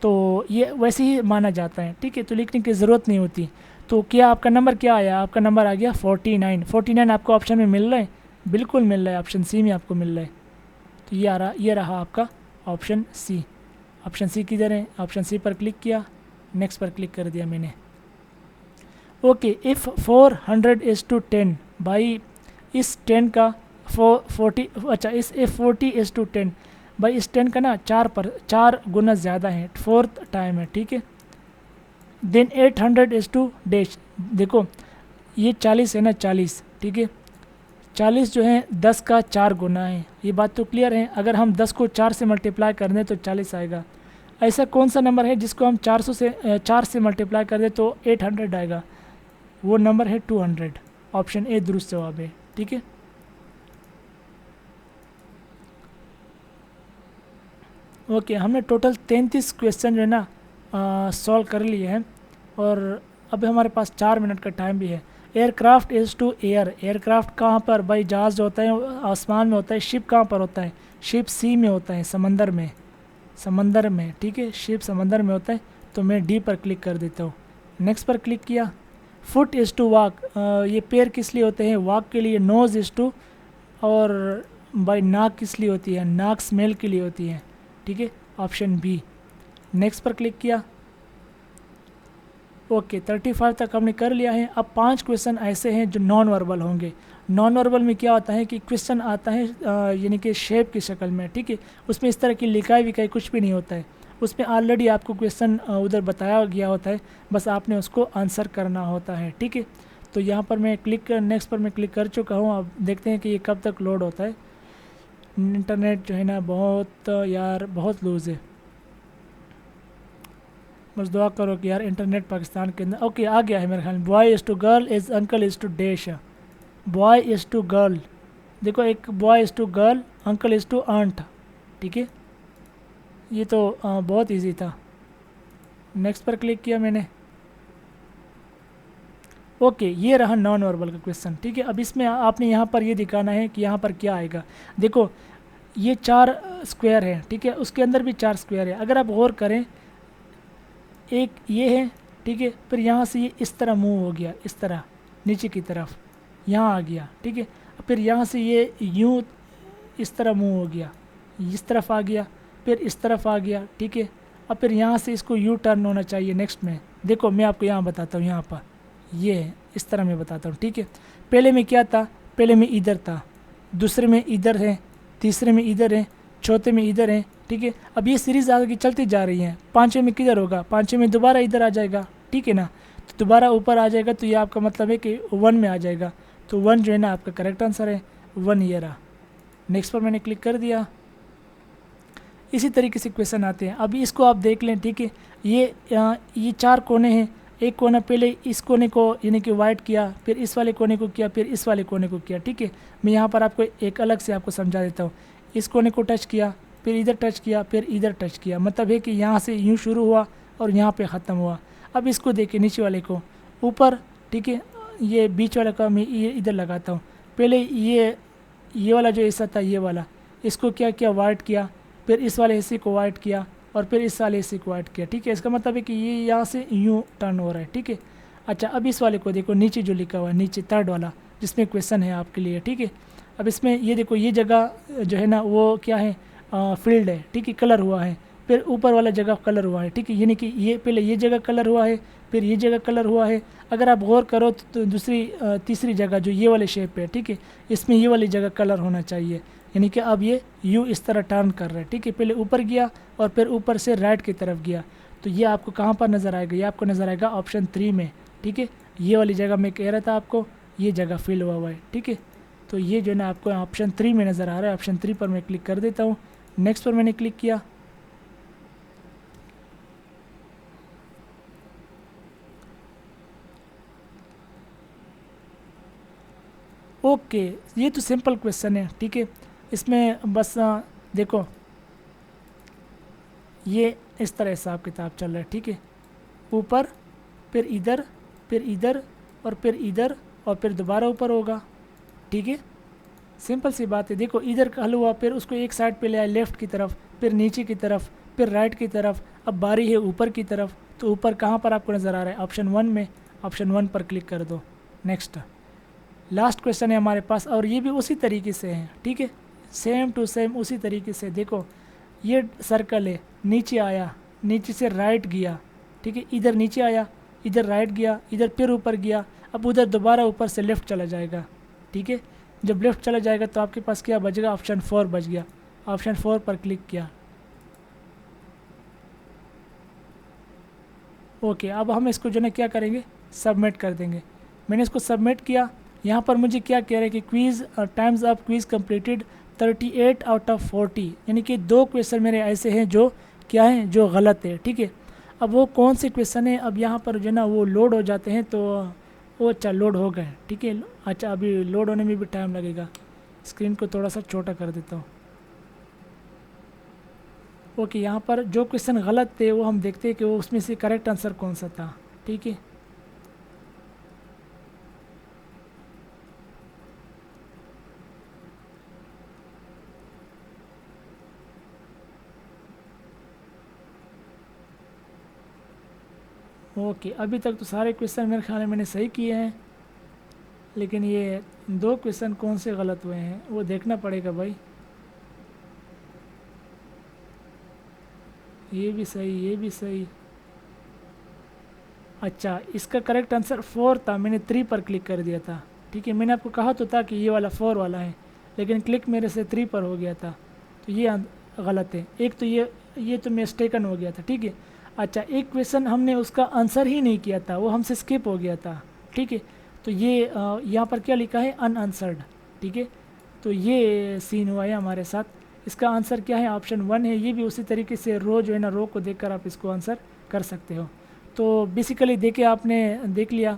तो ये वैसे ही माना जाता है, ठीक है। तो लिखने की ज़रूरत नहीं होती। तो क्या आपका नंबर क्या आया, आपका नंबर आ गया 49। 49 आपको ऑप्शन में मिल रहा है, बिल्कुल मिल रहा है, ऑप्शन सी में आपको मिल रहा है, तो ये रहा आपका ऑप्शन सी। ऑप्शन सी किधर है? ऑप्शन सी पर क्लिक किया, नेक्स्ट पर क्लिक कर दिया मैंने। ओके, इफ़ 400:10 भाई इस 10 का 40, अच्छा इस 40:10 भाई इस 10 का ना 4 गुना ज़्यादा है, 4th टाइम है, ठीक है। देन 800:डैश, देखो ये 40 है ना, 40, ठीक है। 40 जो है 10 का 4 गुना है, ये बात तो क्लियर है। अगर हम 10 को 4 से मल्टीप्लाई कर दें तो 40 आएगा। ऐसा कौन सा नंबर है जिसको हम 4 से मल्टीप्लाई कर दें तो 800 आएगा? वो नंबर है 200। ऑप्शन ए दुरुस्त जवाब है, ठीक है। ओके, हमने टोटल 33 क्वेश्चन जो है ना सॉल्व कर लिए हैं, और अभी हमारे पास 4 मिनट का टाइम भी है। Aircraft is to air, aircraft कहाँ पर भाई? जहाज़ जो होता है आसमान में होता है। शिप कहाँ पर होता है? शिप सी में होता है, समंदर में, समंदर में, ठीक है। शिप समंदर में होता है। तो मैं डी पर क्लिक कर देता हूँ, नेक्स्ट पर क्लिक किया। फुट इज़ टू वॉक, ये पैर किस लिए होते हैं? वॉक के लिए। नोज़ इज़ टू, और भाई नाक किस लिए होती है? नाक स्मेल के लिए होती है, ठीक है। ऑप्शन बी, नेक्स्ट पर क्लिक किया। ओके, 35 तक हमने कर लिया है। अब 5 क्वेश्चन ऐसे हैं जो नॉन वर्बल होंगे। नॉन वर्बल में क्या होता है कि क्वेश्चन आता है यानी कि शेप की शक्ल में, ठीक है। उसमें इस तरह की लिखाई विखाई कुछ भी नहीं होता है, उसमें ऑलरेडी आपको क्वेश्चन उधर बताया गया होता है, बस आपने उसको आंसर करना होता है, ठीक है। तो यहाँ पर मैं नेक्स्ट पर मैं क्लिक कर चुका हूँ। अब देखते हैं कि ये कब तक लोड होता है। इंटरनेट जो है ना बहुत यार बहुत लूज़ है, बस दुआ करो कि यार इंटरनेट पाकिस्तान के अंदर। ओके, आ गया है मेरे ख्याल में। Boy is to girl is uncle is to dash. Boy is to girl, देखो एक boy is to girl, uncle is to aunt, ठीक है। ये तो बहुत इजी था। नेक्स्ट पर क्लिक किया मैंने। ओके, ये रहा नॉन वर्बल का क्वेश्चन, ठीक है। अब इसमें आपने यहाँ पर ये दिखाना है कि यहाँ पर क्या आएगा। देखो ये 4 स्क्वायर है, ठीक है, उसके अंदर भी 4 स्क्वायर है। अगर आप गौर करें, एक ये है, ठीक है, फिर यहाँ से ये इस तरह मूव हो गया, इस तरह नीचे की तरफ यहाँ आ गया, ठीक है। फिर यहाँ से ये यूँ इस तरह मूव हो गया, इस तरफ आ गया, फिर इस तरफ आ गया, ठीक है। अब फिर यहाँ से इसको यू टर्न होना चाहिए नेक्स्ट में। देखो मैं आपको यहाँ बताता हूँ, यहाँ पर ये है, इस तरह मैं बताता हूँ, ठीक है। पहले में क्या था? पहले में इधर था, दूसरे में इधर है, तीसरे में इधर है, चौथे में इधर है, ठीक है। अब ये सीरीज़ आगे चलती जा रही है। 5वें में किधर होगा? 5वें में दोबारा इधर आ जाएगा, ठीक है ना। तो दोबारा ऊपर आ जाएगा, तो ये आपका मतलब है कि 1 में आ जाएगा। तो 1 जो है ना आपका करेक्ट आंसर है, 1 ये रहा। नेक्स्ट पर मैंने क्लिक कर दिया। इसी तरीके से क्वेश्चन आते हैं। अभी इसको आप देख लें, ठीक है। ये 4 कोने हैं। एक कोना पहले इस कोने को यानी कि वाइट किया, फिर इस वाले कोने को किया, फिर इस वाले कोने को किया, ठीक है। मैं यहाँ पर आपको एक अलग से आपको समझा देता हूँ। इस कोने को टच किया, फिर इधर टच किया, फिर इधर टच किया, मतलब है कि यहाँ से यूँ शुरू हुआ और यहाँ पे ख़त्म हुआ। अब इसको देखिए, नीचे वाले को ऊपर, ठीक है, ये बीच वाले का मैं ये इधर लगाता हूँ। पहले ये वाला जो हिस्सा था, ये वाला, इसको क्या किया? वाइट किया, फिर इस वाले हिस्से को वाइट किया, और फिर इस वाले हिस्से को वाइट किया, ठीक है। इसका मतलब है कि ये यहाँ से यूँ टर्न हो रहा है, ठीक है। अच्छा, अब इस वाले को देखो, नीचे जो लिखा हुआ है, नीचे 3rd वाला जिसमें क्वेश्चन है आपके लिए, ठीक है। अब इसमें ये देखो, ये जगह जो है ना वो क्या है? फील्ड है, ठीक है, कलर हुआ है। फिर ऊपर वाला जगह कलर हुआ है, ठीक है, यानी कि ये पहले ये जगह कलर हुआ है, फिर ये जगह कलर हुआ है। अगर आप गौर करो तो तीसरी जगह जो ये वाले शेप है, ठीक है, इसमें ये वाली जगह कलर होना चाहिए। यानी कि अब ये यू इस तरह टर्न कर रहा है, ठीक है। पहले ऊपर गया और फिर ऊपर से राइट की तरफ गया। तो ये आपको कहाँ पर नज़र आएगा? ये आपको नज़र आएगा ऑप्शन 3 में, ठीक है। ये वाली जगह मैं कह रहा था आपको, ये जगह फिल हुआ है, ठीक है। तो ये जो है ना आपको ऑप्शन 3 में नज़र आ रहा है। ऑप्शन 3 पर मैं क्लिक कर देता हूँ। नेक्स्ट पर मैंने क्लिक किया। ओके, ये तो सिंपल क्वेश्चन है, ठीक है। इसमें बस देखो ये इस तरह हिसाब किताब चल रहा है, ठीक है। ऊपर, फिर इधर, फिर इधर, और फिर इधर, और फिर दोबारा ऊपर होगा, ठीक है। सिंपल सी बात है। देखो इधर हल हुआ, फिर उसको एक साइड पे ले आए लेफ़्ट की तरफ, फिर नीचे की तरफ, फिर राइट की तरफ। अब बारी है ऊपर की तरफ, तो ऊपर कहाँ पर आपको नज़र आ रहा है? ऑप्शन 1 में। ऑप्शन 1 पर क्लिक कर दो। नेक्स्ट लास्ट क्वेश्चन है हमारे पास, और ये भी उसी तरीके से है, ठीक है। सेम टू सेम उसी तरीके से देखो, ये सर्कल है, नीचे आया, नीचे से राइट गया, ठीक है, इधर नीचे आया, इधर राइट गया, इधर फिर ऊपर गया, अब उधर दोबारा ऊपर से लेफ़्ट चला जाएगा, ठीक है। जब लेफ़्ट चला जाएगा तो आपके पास क्या बचेगा, ऑप्शन 4 बच गया। ऑप्शन 4 पर क्लिक किया। ओके, अब हम इसको जो है क्या करेंगे, सबमिट कर देंगे। मैंने इसको सबमिट किया। यहाँ पर मुझे क्या कह रहा है कि quiz times of quiz completed 38 out of 40, यानी कि 2 क्वेश्चन मेरे ऐसे हैं जो क्या हैं, जो गलत है, ठीक है। अब वो कौन से क्वेश्चन है, अब यहाँ पर जो है ना वो लोड हो जाते हैं, तो वो अच्छा लोड हो गए, ठीक है। अच्छा, अभी लोड होने में भी टाइम लगेगा। स्क्रीन को थोड़ा सा छोटा कर देता हूँ। ओके, यहाँ पर जो क्वेश्चन गलत थे वो हम देखते हैं कि वो उसमें से करेक्ट आंसर कौन सा था, ठीक है। ओके, अभी तक तो सारे क्वेश्चन मेरे ख्याल में मैंने सही किए हैं, लेकिन ये 2 क्वेश्चन कौन से गलत हुए हैं वो देखना पड़ेगा भाई। ये भी सही, ये भी सही। अच्छा, इसका करेक्ट आंसर 4 था, मैंने 3 पर क्लिक कर दिया था, ठीक है। मैंने आपको कहा तो था कि ये वाला 4 वाला है, लेकिन क्लिक मेरे से 3 पर हो गया था, तो ये गलत है। एक तो ये तो मिस्टेकन हो गया था, ठीक है। अच्छा, एक क्वेश्चन हमने उसका आंसर ही नहीं किया था, वो हमसे स्किप हो गया था, ठीक है। तो ये यहाँ पर क्या लिखा है, अनआंसर्ड, ठीक है। तो ये सीन हुआ है हमारे साथ। इसका आंसर क्या है, ऑप्शन 1 है। ये भी उसी तरीके से रो जो है ना, रो को देखकर आप इसको आंसर कर सकते हो। तो बेसिकली देखिए, आपने देख लिया,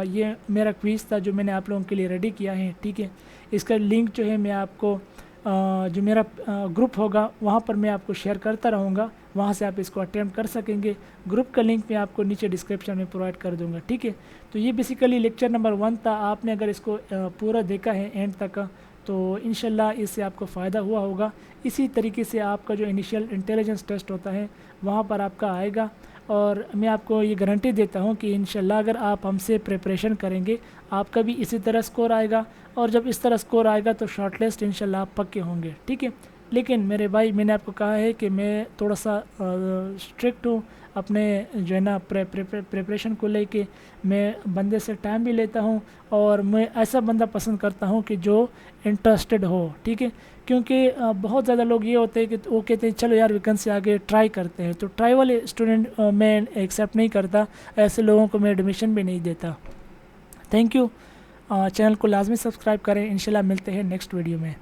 ये मेरा क्विज़ था जो मैंने आप लोगों के लिए रेडी किया है, ठीक है। इसका लिंक जो है मैं आपको जो मेरा ग्रुप होगा वहाँ पर मैं आपको शेयर करता रहूँगा, वहाँ से आप इसको अटेम्प्ट कर सकेंगे। ग्रुप का लिंक मैं आपको नीचे डिस्क्रिप्शन में प्रोवाइड कर दूँगा, ठीक है। तो ये बेसिकली लेक्चर नंबर 1 था। आपने अगर इसको पूरा देखा है एंड तक, तो इंशाल्लाह इससे आपको फ़ायदा हुआ होगा। इसी तरीके से आपका जो इनिशियल इंटेलिजेंस टेस्ट होता है वहाँ पर आपका आएगा, और मैं आपको ये गारंटी देता हूँ कि इंशाल्लाह अगर आप हमसे प्रिपरेशन करेंगे आपका भी इसी तरह स्कोर आएगा, और जब इस तरह स्कोर आएगा तो शॉर्टलिस्ट इंशाल्लाह आप पक्के होंगे, ठीक है। लेकिन मेरे भाई, मैंने आपको कहा है कि मैं थोड़ा सा स्ट्रिक्ट हूँ अपने जो है ना प्रिपरेशन को लेके। मैं बंदे से टाइम भी लेता हूँ, और मैं ऐसा बंदा पसंद करता हूँ कि जो इंटरेस्टेड हो, ठीक है। क्योंकि बहुत ज़्यादा लोग ये होते हैं कि वो कहते हैं चलो यार वैकेंसी आगे ट्राई करते हैं, तो ट्राई वाले स्टूडेंट मैं एक्सेप्ट नहीं करता, ऐसे लोगों को मैं एडमिशन भी नहीं देता। Thank you. चैनल को लाजमी सब्सक्राइब करें। इंशाल्लाह मिलते हैं नेक्स्ट वीडियो में।